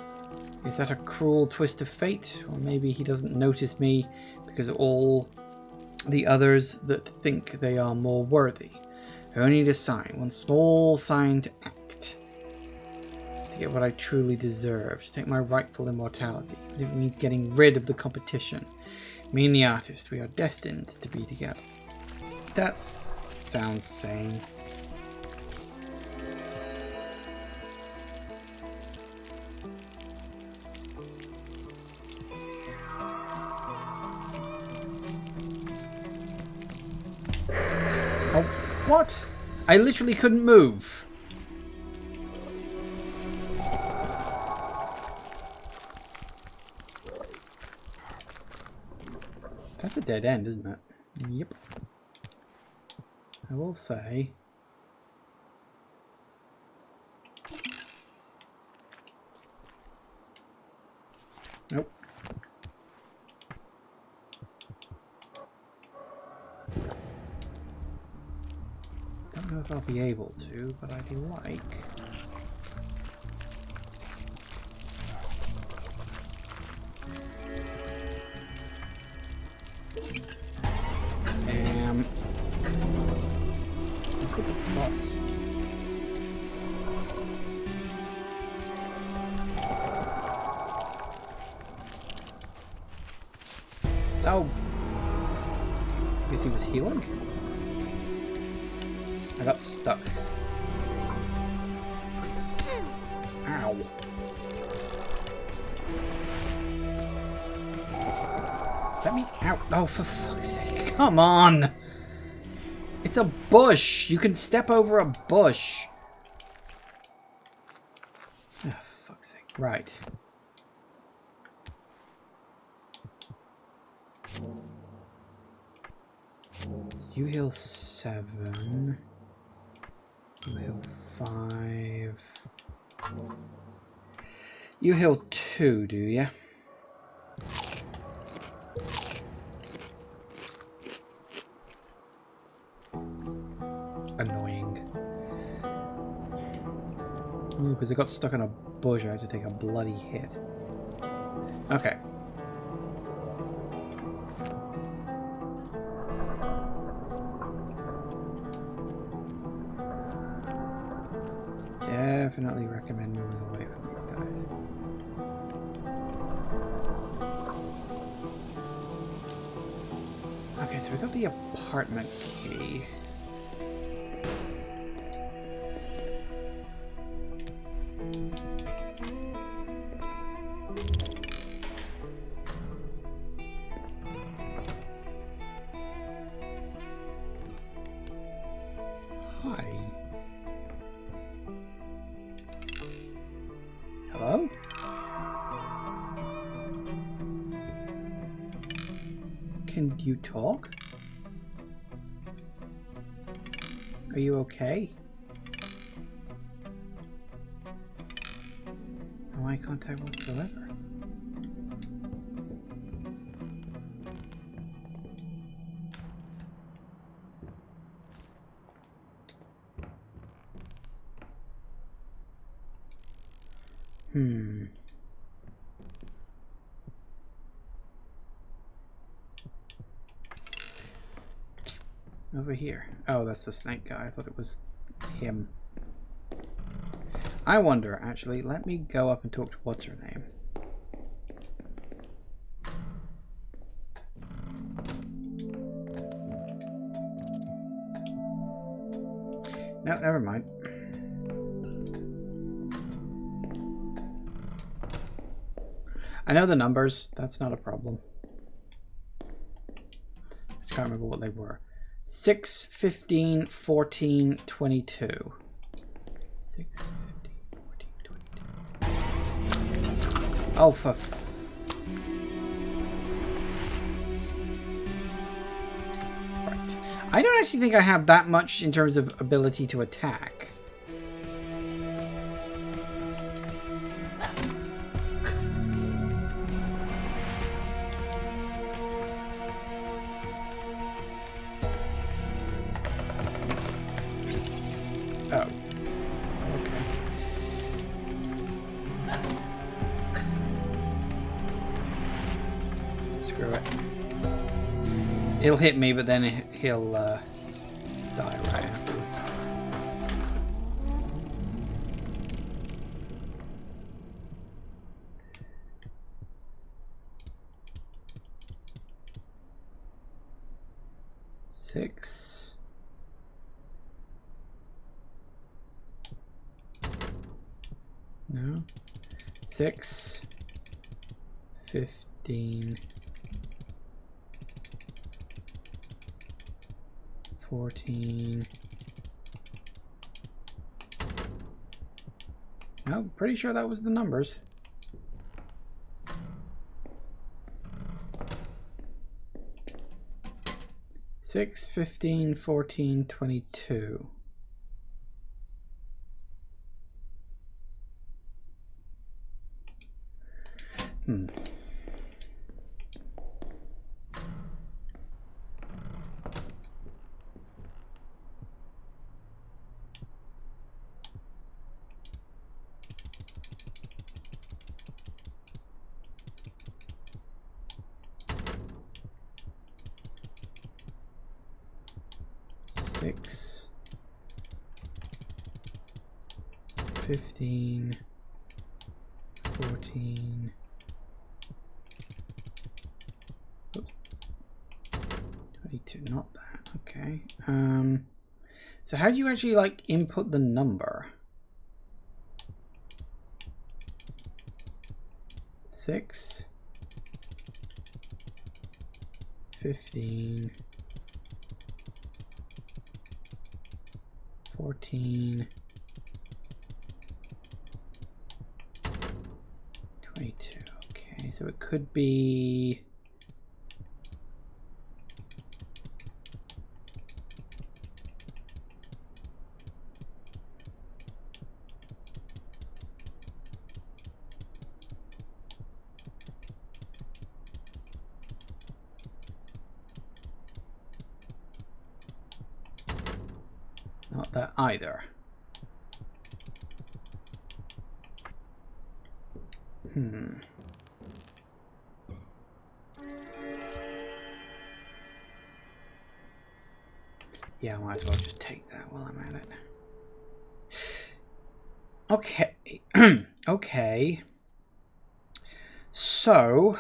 Is that a cruel twist of fate? Or maybe he doesn't notice me because of all the others that think they are more worthy. I only need a sign, one small sign to act. To get what I truly deserve, to take my rightful immortality. But it means getting rid of the competition. Me and the artist, we are destined to be together. That sounds sane. Oh, what? I literally couldn't move. That's a dead end, isn't it? Yep. I will say... Nope. if I'll be able to, but I'd like... Let's get the bus. Oh! I guess he was healing? I got stuck. Ow. Let me out. Oh, for fuck's sake. Come on! It's a bush! You can step over a bush. Oh, for fuck's sake. Right. You heal 7. You heal 5. You heal 2, do ya? Annoying. Ooh, because I got stuck on a bush, I had to take a bloody hit. Okay. Definitely recommend moving away from these guys. Okay, so we got the apartment key. Hi. Hello? Can you talk? Are you okay? No eye contact whatsoever. Over here. Oh, that's the snake guy. I thought it was him. I wonder, actually. Let me go up and talk to what's her name. No, never mind. I know the numbers. That's not a problem. I just can't remember what they were. 6, 15, 14, 22. 6, 15, 14, 22. Oh, for... Right. I don't actually think I have that much in terms of ability to attack. Oh. Okay. Screw it. He'll hit me, but then he'll die right afterwards. Six. No. 6, 15, 14. No, pretty sure that was the numbers. Six, 15, 14, 22. 6, 15, 14. Oops. 22, not that. Okay. So how do you actually like input the number? 6, 15, 14, 22. Okay, so it could be not that either. Yeah, I might as well just take that while I'm at it. Okay. Okay. So...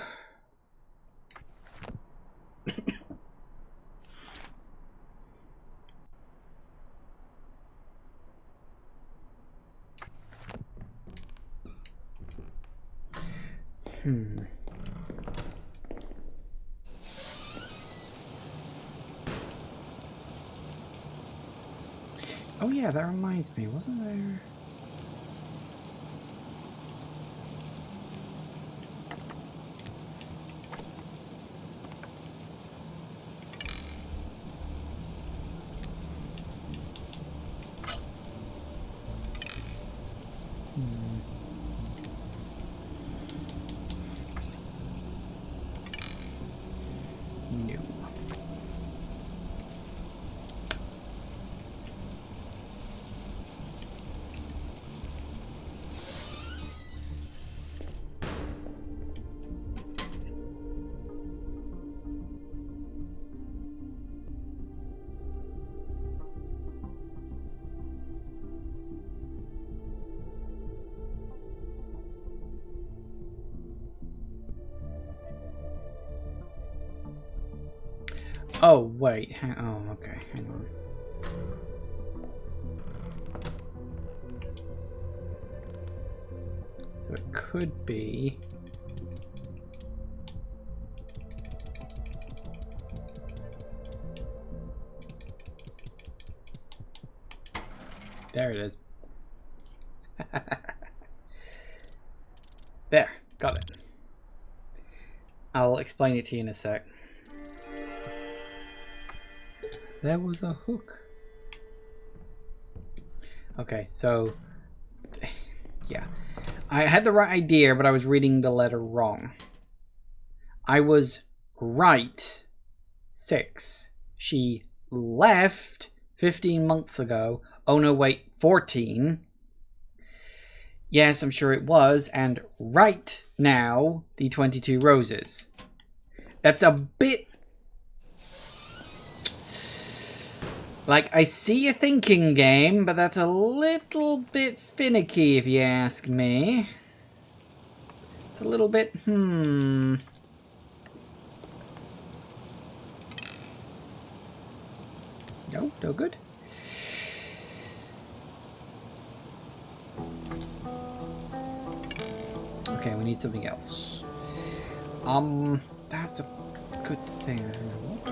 Oh yeah, that reminds me, wasn't there... No. Oh, wait. Oh, okay. Hang on. So it could be... There it is. There. Got it. I'll explain it to you in a sec. There was a hook. Okay, so... Yeah. I had the right idea, but I was reading the letter wrong. I was right. 6. She left 15 months ago. Oh no, wait, 14. Yes, I'm sure it was. And right now, the 22 roses. That's a bit... Like, I see a thinking game, but that's a little bit finicky if you ask me. It's a little bit, No, no good. Okay, we need something else. That's a good thing. I don't know what.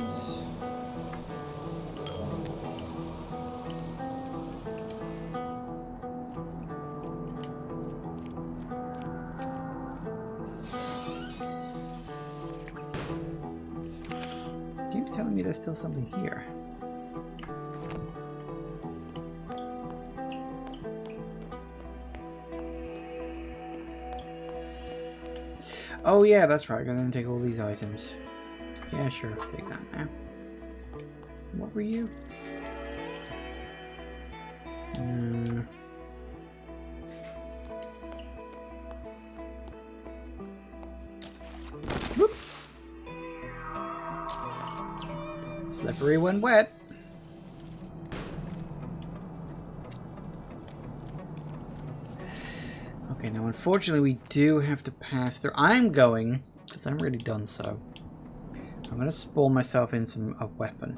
Game's telling me there's still something here. Oh yeah, that's right. I'm gonna take all these items. Yeah, sure. Take that now. What were you? Whoop. Slippery when wet. unfortunately, we do have to pass through. I'm going, because I'm really done so. I'm going to spawn myself in a weapon.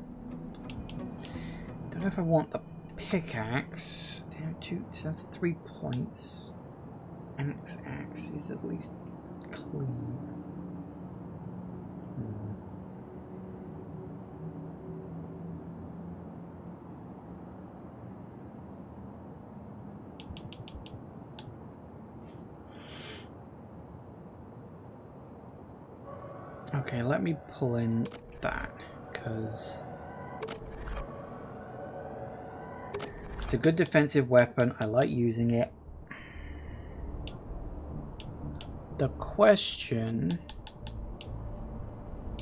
Don't know if I want the pickaxe. Damn, so that's 3 points. Axe is at least clean. Okay, let me pull in that, because it's a good defensive weapon. I like using it. The question...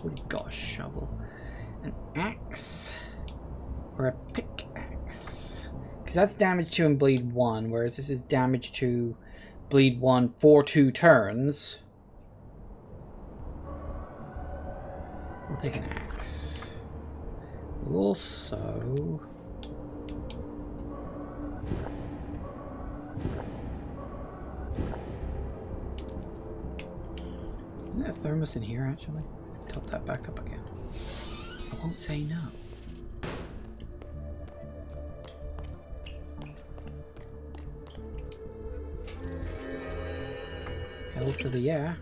We've got a shovel. An axe or a pickaxe? Because that's damage 2 and bleed 1, whereas this is damage 2, bleed 1 for 2 turns. We'll take an axe. We'll also... Isn't there a thermos in here, actually? Tilt that back up again. I won't say no. Hell to the yeah.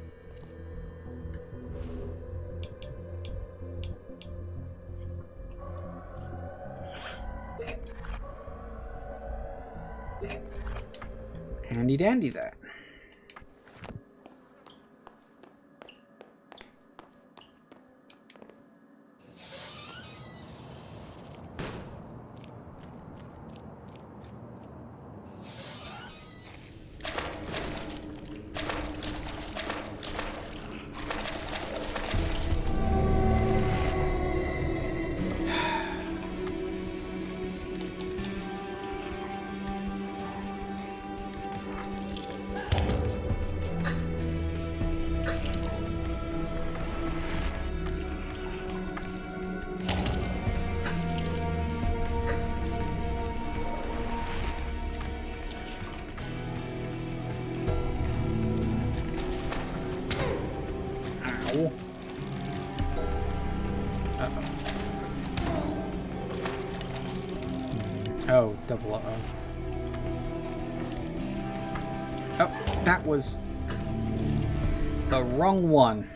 Handy dandy that. Oh, double uh-oh. Oh, that was the wrong one.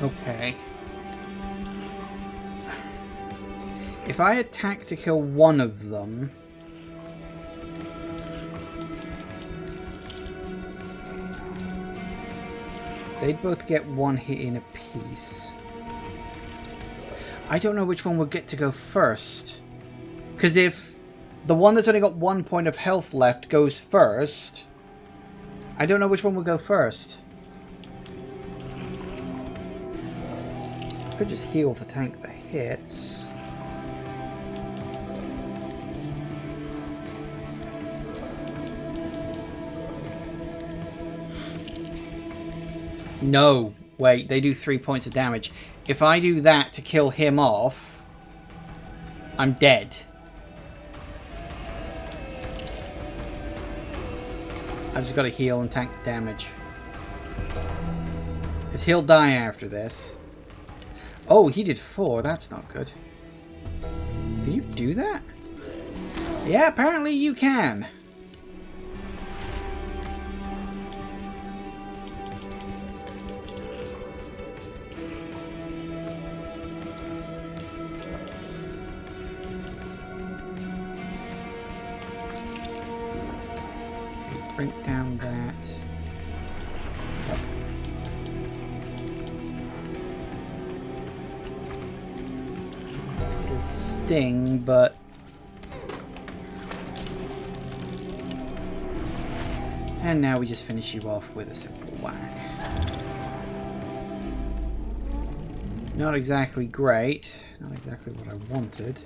Okay. If I attack to kill one of them... They'd both get one hit in a piece. I don't know which one would get to go first. Because if the one that's only got 1 point of health left goes first, I don't know which one will go first. Could just heal to tank the hits. No, wait, they do 3 points of damage. If I do that to kill him off, I'm dead. I've just got to heal and tank the damage. Because he'll die after this. Oh, he did 4. That's not good. Can you do that? Yeah, apparently you can. Drink down that. It'll sting, but And now we just finish you off with a simple whack. Not exactly great. Not exactly what I wanted.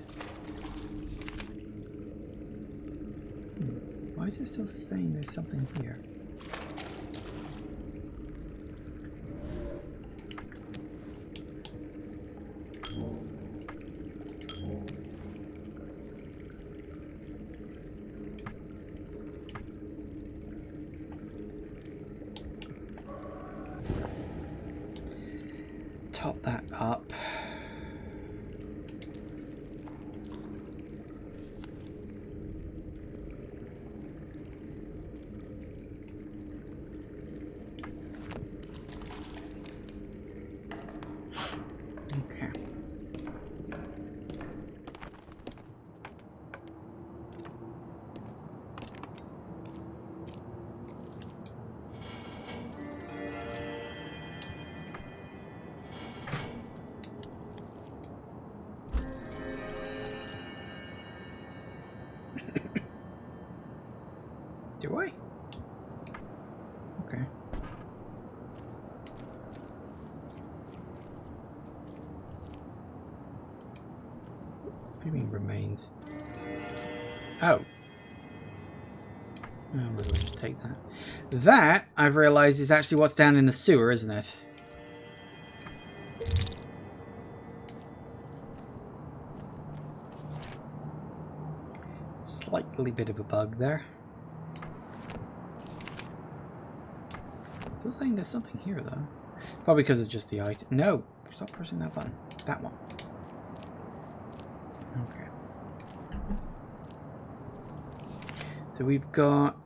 Why is it still saying there's something here? Top that up. Okay. Do I? Okay. What do you mean remains? Oh. Oh, we'll just take that. That, I've realised, is actually what's down in the sewer, isn't it? Slightly bit of a bug there. Still saying there's something here, though. Probably because it's just the item. No! Stop pressing that button. That one. Okay. So we've got...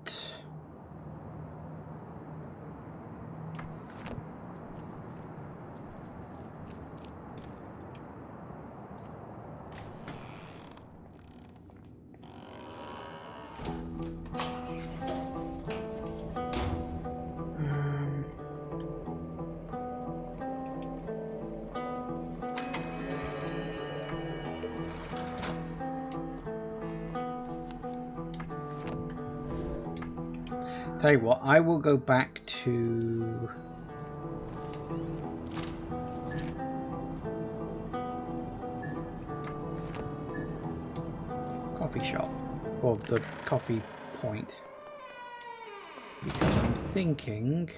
Tell you what, I will go back to... coffee shop. Or the coffee point. Because I'm thinking...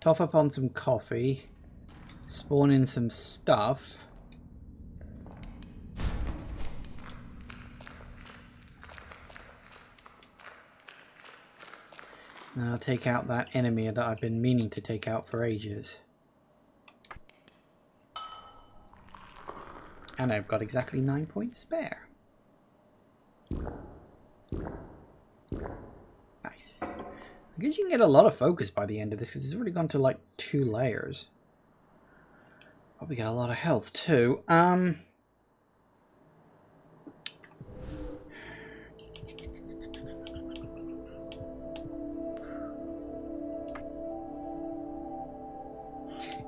top up on some coffee. Spawn in some stuff. And I'll take out that enemy that I've been meaning to take out for ages. And I've got exactly 9 points spare. Nice. I guess you can get a lot of focus by the end of this because it's already gone to like 2 layers. Probably get a lot of health too.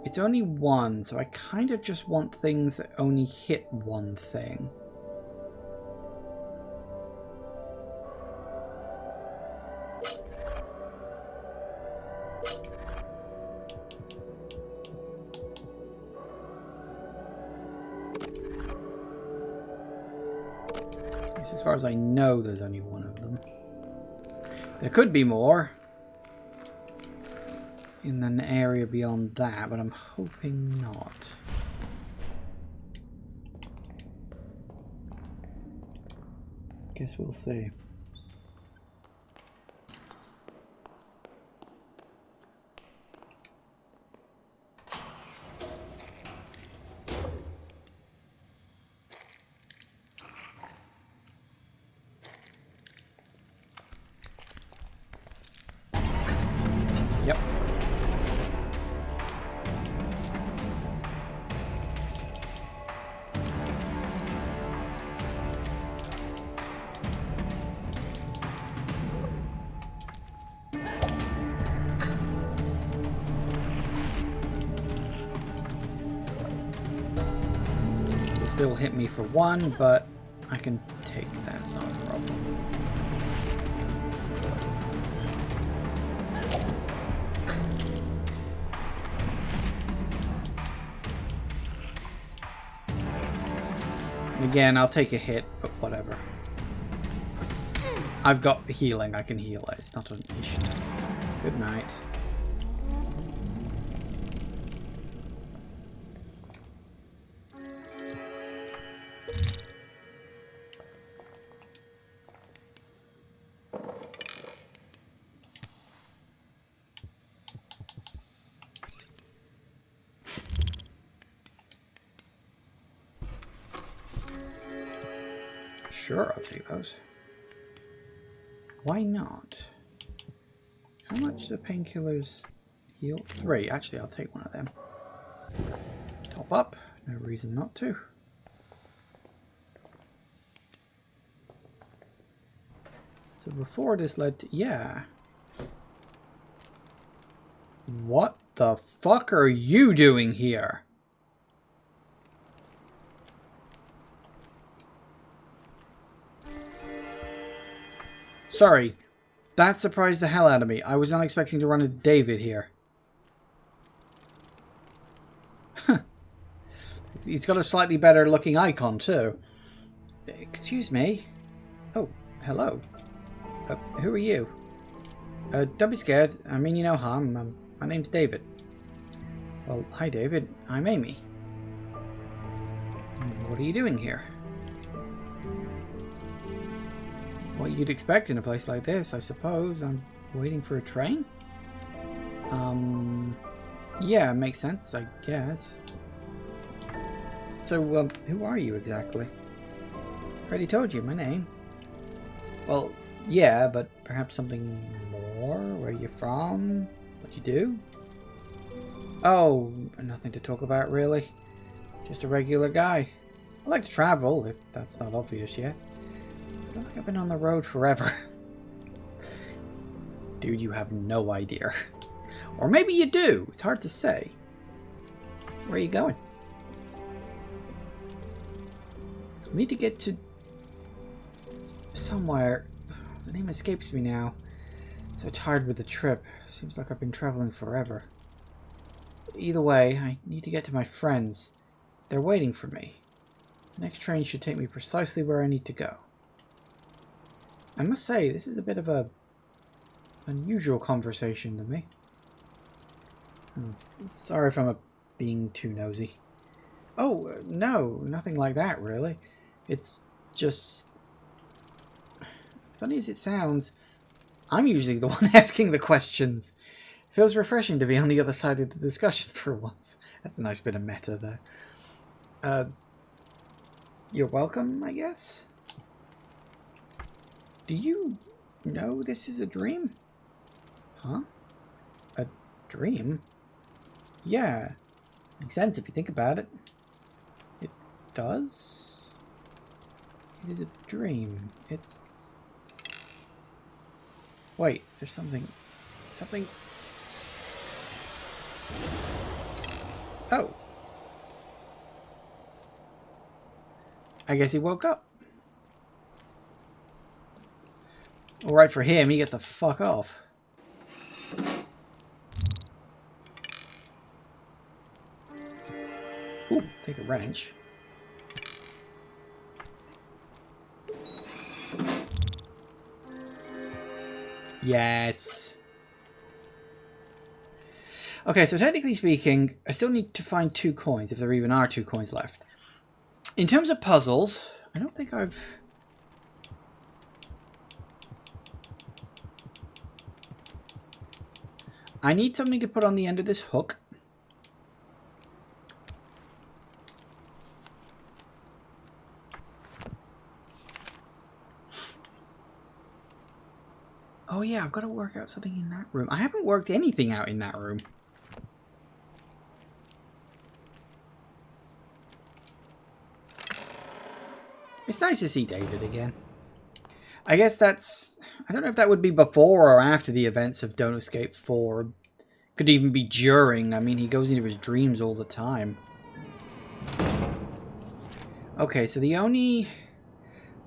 It's only one, so I kind of just want things that only hit one thing. As far as I know, there's only one of them. There could be more in an area beyond that, but I'm hoping not. Guess we'll see. Yep. It'll still hit me for one, but I can take that. It's not a problem. And again, I'll take a hit, but whatever. I've got healing. I can heal it. It's not an issue. Good night. Sure, I'll take those. Why not? How much do painkillers heal? 3. Actually, I'll take one of them. Top up. No reason not to. So before this led to... Yeah. What the fuck are you doing here? Sorry, that surprised the hell out of me. I was not expecting to run into David here. He's got a slightly better looking icon too. Excuse me. Oh, hello. Who are you? Don't be scared. I mean you no harm. My name's David. Well, hi David. I'm Amy. What are you doing here? What you'd expect in a place like this, I suppose. I'm waiting for a train? Yeah, makes sense, I guess. So, who are you exactly? Already told you my name. Well, yeah, but perhaps something more? Where you're from? What you do? Oh, nothing to talk about, really. Just a regular guy. I like to travel, if that's not obvious yet. I feel like I've been on the road forever. Dude, you have no idea. Or maybe you do. It's hard to say. Where are you going? I need to get to somewhere. The name escapes me now. So tired with the trip. Seems like I've been traveling forever. Either way, I need to get to my friends. They're waiting for me. The next train should take me precisely where I need to go. I must say, this is a bit of a unusual conversation to me. Sorry if I'm being too nosy. Oh, no, nothing like that, really. It's just... As funny as it sounds, I'm usually the one asking the questions. It feels refreshing to be on the other side of the discussion for once. That's a nice bit of meta there. You're welcome, I guess? Do you know this is a dream? Huh? A dream? Yeah. Makes sense if you think about it. It does? It is a dream. It's... Wait, there's something... Oh. I guess he woke up. Alright for him, he gets the fuck off. Ooh, take a wrench. Yes. Okay, so technically speaking, I still need to find 2 coins, if there even are 2 coins left. In terms of puzzles, I don't think I've... I need something to put on the end of this hook. Oh yeah, I've got to work out something in that room. I haven't worked anything out in that room. It's nice to see David again. I guess that's... I don't know if that would be before or after the events of Don't Escape 4. Could even be during. I mean, he goes into his dreams all the time. Okay, so the only...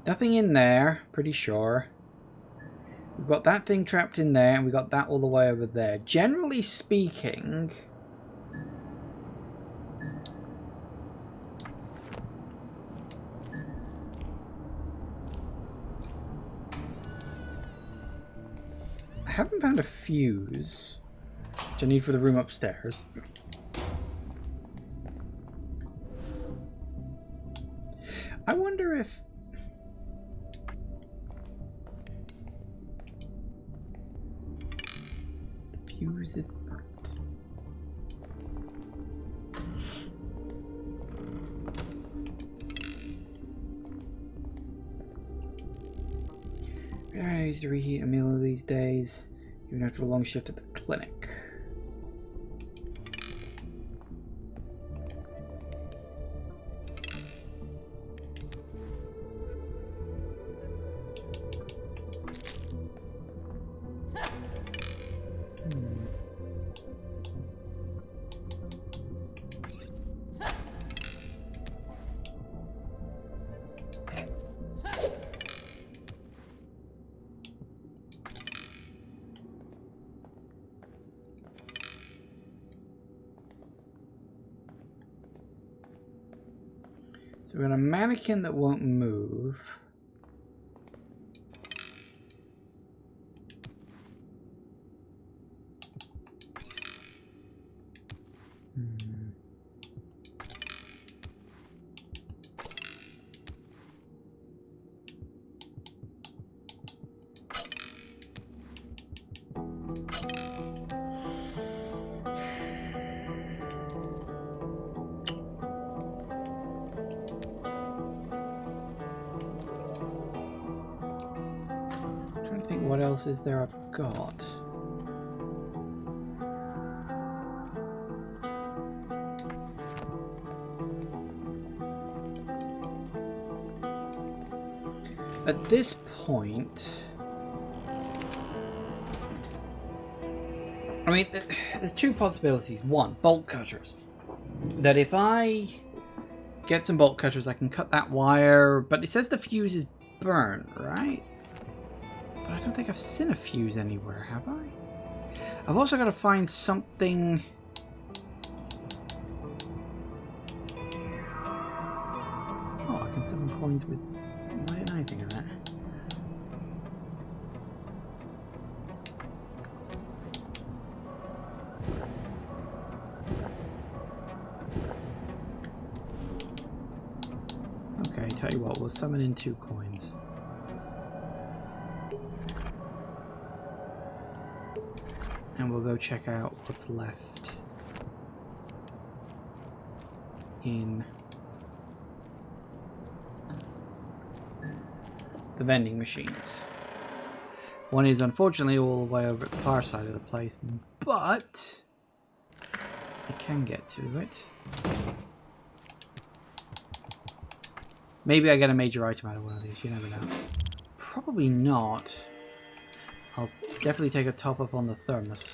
Nothing in there, pretty sure. We've got that thing trapped in there, and we got that all the way over there. Generally speaking... I haven't found a fuse, which I need for the room upstairs. I wonder if... the fuse is burnt. I used to reheat a meal these days, even after a long shift at the clinic. So we've got a mannequin that won't move. What else is there I've got? At this point, I mean, there's two possibilities. One, bolt cutters. That if I get some bolt cutters, I can cut that wire, but it says the fuse is burned, right? But I don't think I've seen a fuse anywhere, have I? I've also got to find something... Oh, I can summon coins with... Why didn't I think of that? Okay, tell you what, we'll summon in 2 coins. And we'll go check out what's left in the vending machines. One is unfortunately all the way over at the far side of the place, but I can get to it. Maybe I get a major item out of one of these, you never know. Probably not. I'll definitely take a top up on the thermos.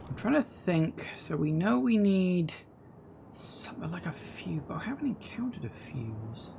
I'm trying to think. So we know we need something like a fuse, but I haven't encountered a fuse.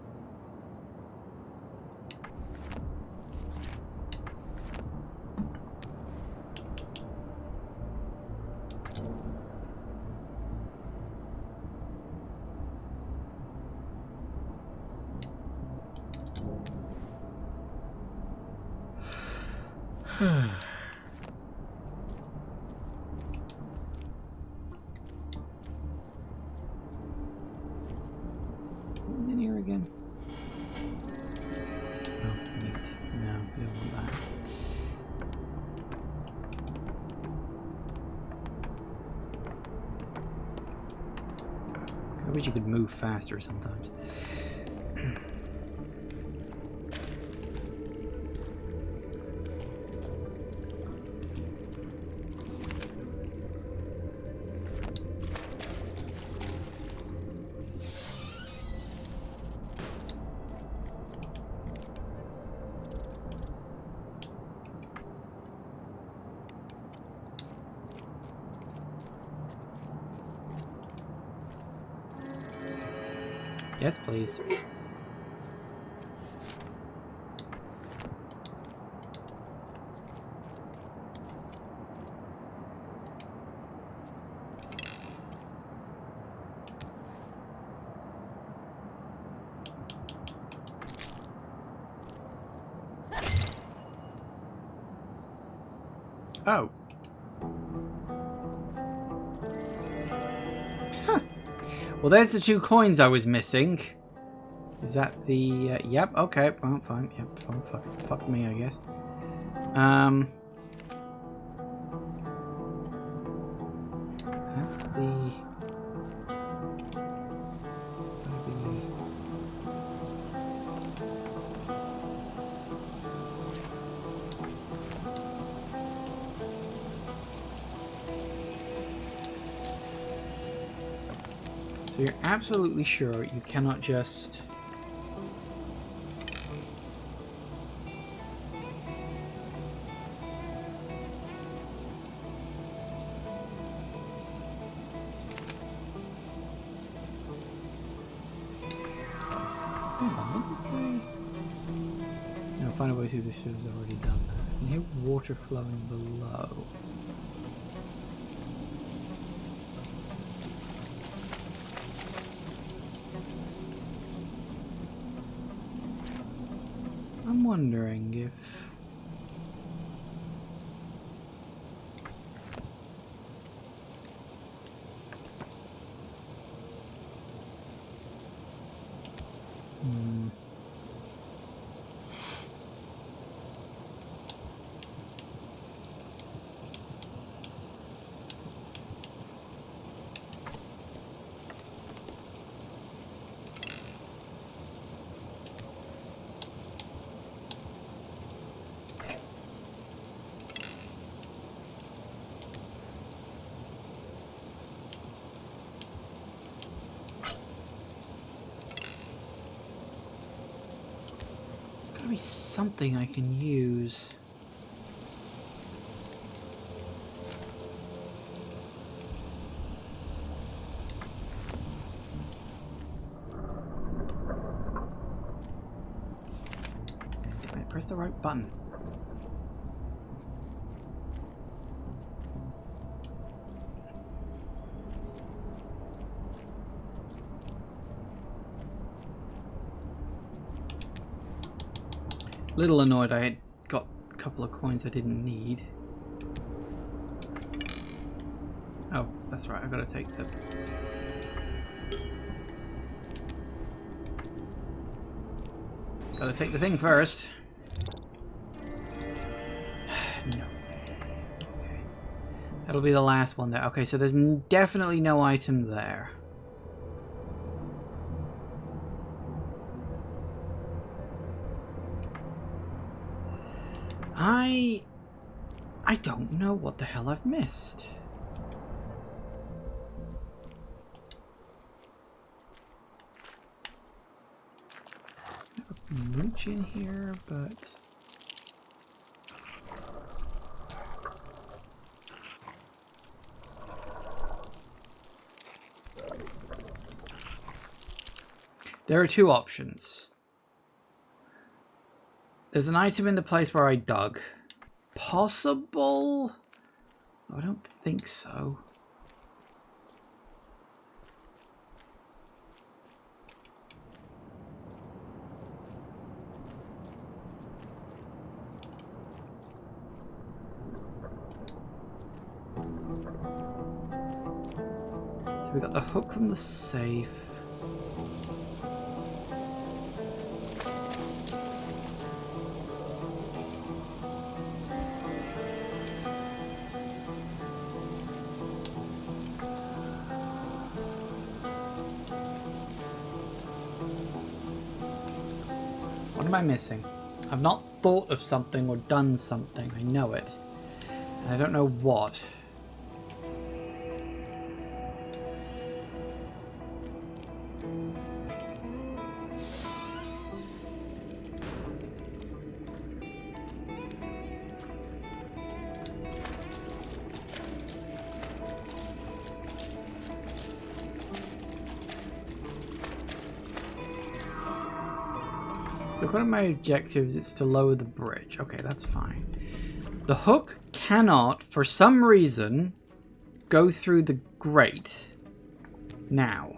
What's in here again? Oh, neat. No, we don't want that. I wish you could move faster sometimes. Yes, please. Oh. Huh. Well, there's the 2 coins I was missing. Is that the... yep, okay. Well, fine. Yep, fine. Fuck me, I guess. That's the... So you're absolutely sure you cannot just... Hold on, what did it say? No, find a way through this should have already done that. I can hear water flowing below. I'm wondering if... Gotta be something I can use. Damn it, press the right button. Little annoyed I had got a couple of coins I didn't need. Oh, that's right, I gotta take the... Gotta take the thing first. No. Okay. That'll be the last one there. Okay, so there's definitely no item there. I don't know what the hell I've missed. I have a mooch in here, but... There are 2 options. There's an item in the place where I dug. Possible? I don't think so. So we got the hook from the safe. What am I missing? I've not thought of something or done something. I know it. And I don't know what. One of my objectives is to lower the bridge. Okay, that's fine. The hook cannot, for some reason, go through the grate now.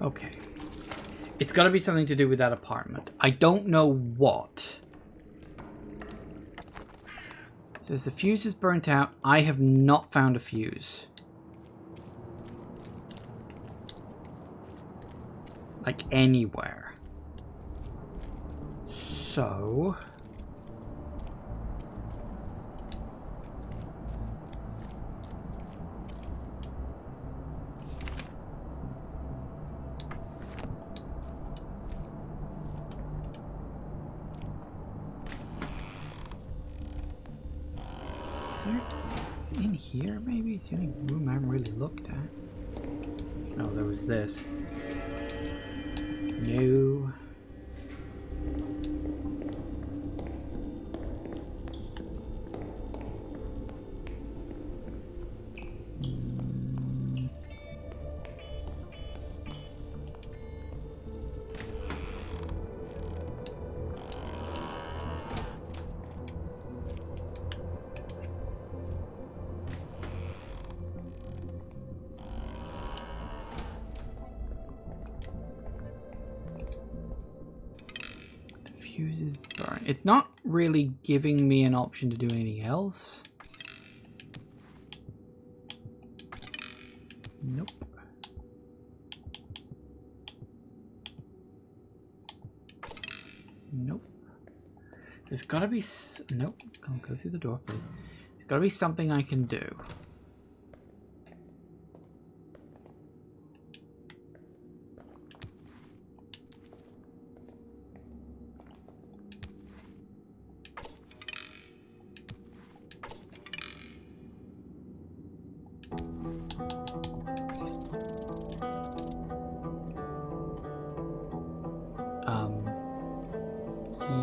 Okay. It's got to be something to do with that apartment. I don't know what. It says the fuse is burnt out. I have not found a fuse. Like anywhere. So... Is it in here, maybe? It's the only room I haven't really looked at. Oh, there was this. No. Fuse is burnt. It's not really giving me an option to do anything else. Nope. Nope. There's gotta be... Nope. Can't go through the door, please. There's gotta be something I can do.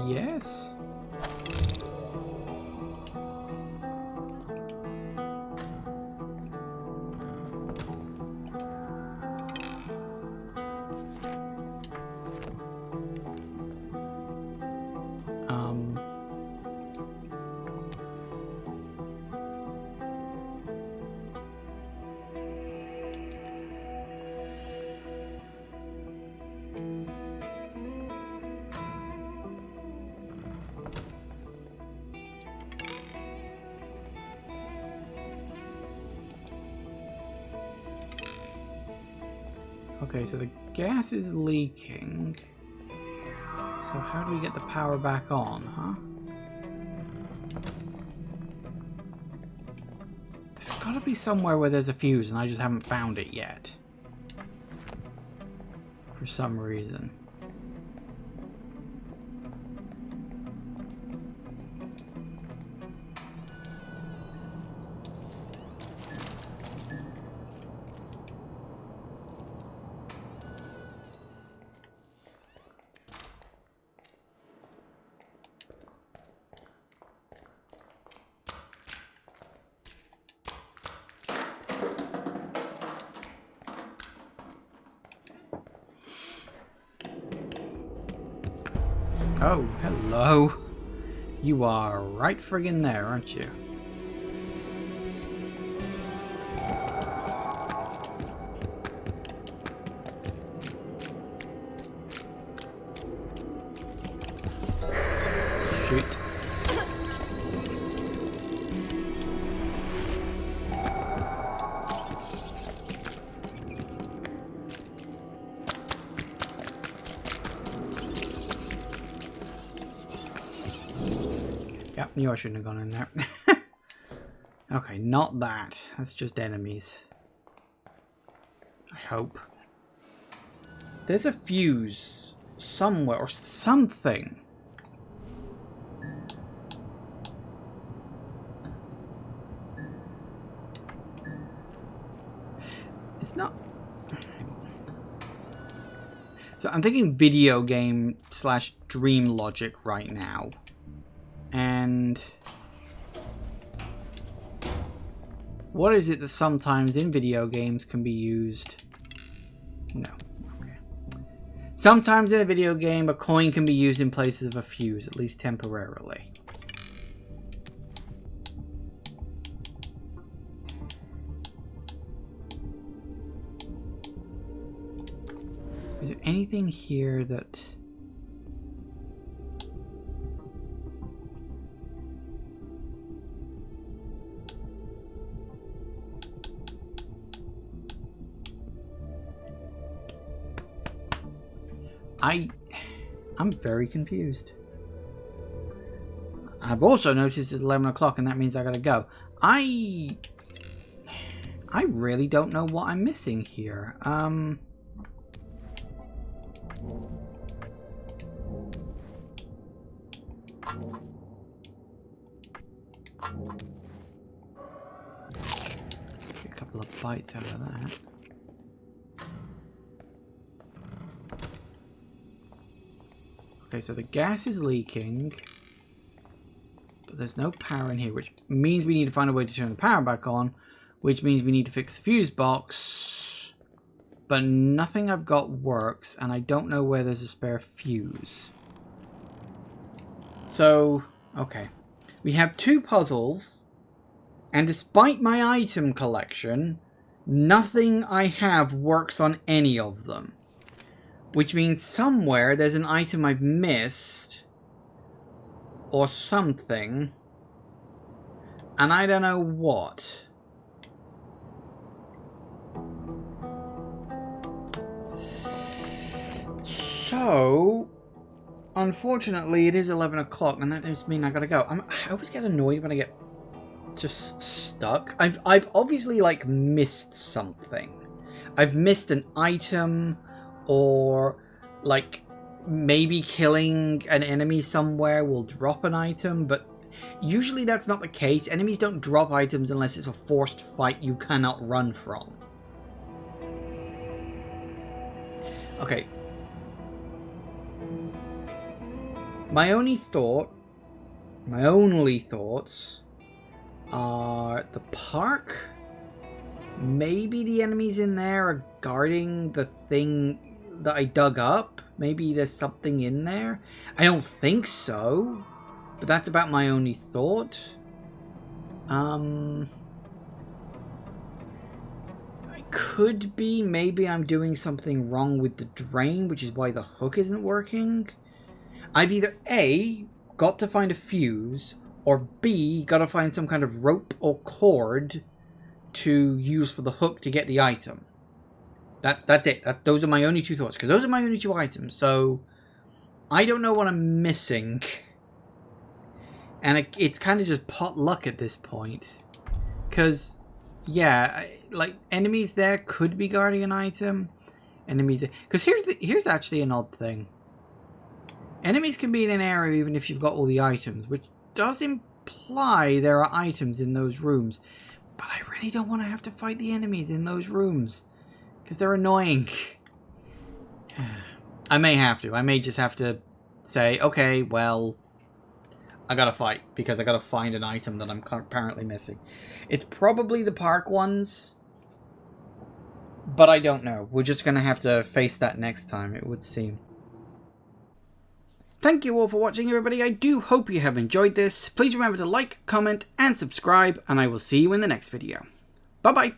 Yes. Okay, so the gas is leaking. So how do we get the power back on, huh? There's gotta be somewhere where there's a fuse and I just haven't found it yet. For some reason. Oh, hello. You are right friggin' there, aren't you? Shoot. Yep, knew I shouldn't have gone in there. Okay, not that. That's just enemies. I hope. There's a fuse somewhere or something. So I'm thinking video game / dream logic right now. And what is it that sometimes in video games can be used? No. Okay. Sometimes in a video game, a coin can be used in places of a fuse, at least temporarily. Is there anything here that... I'm very confused. I've also noticed it's 11 o'clock and that means I gotta go. I really don't know what I'm missing here. Get a couple of bites out of that. Okay, so the gas is leaking, but there's no power in here, which means we need to find a way to turn the power back on, which means we need to fix the fuse box, but nothing I've got works, and I don't know where there's a spare fuse. So, okay. We have 2 puzzles, and despite my item collection, nothing I have works on any of them. Which means somewhere there's an item I've missed, or something, and I don't know what. So, unfortunately, it is 11 o'clock, and that just means I gotta go. I always get annoyed when I get just stuck. I've obviously, like, missed something. I've missed an item, or, like, maybe killing an enemy somewhere will drop an item, but usually that's not the case. Enemies don't drop items unless it's a forced fight you cannot run from. Okay. My only thoughts are the park. Maybe the enemies in there are guarding the thing that I dug up. Maybe there's something in there. I don't think so, but that's about my only thought. I could be, maybe I'm doing something wrong with the drain, which is why the hook isn't working. I've either A, got to find a fuse, or B, got to find some kind of rope or cord to use for the hook to get the item. That's it. Those are my only 2 thoughts, because those are my only 2 items. So I don't know what I'm missing, and it's kind of just pot luck at this point. Because yeah, like enemies there could be guarding an item. Enemies, because here's actually an odd thing. Enemies can be in an area even if you've got all the items, which does imply there are items in those rooms. But I really don't want to have to fight the enemies in those rooms, because they're annoying. I may have to. I may just have to say, okay, well, I gotta fight, because I gotta find an item that I'm apparently missing. It's probably the park ones, but I don't know. We're just gonna have to face that next time, it would seem. Thank you all for watching, everybody. I do hope you have enjoyed this. Please remember to like, comment, and subscribe, and I will see you in the next video. Bye-bye.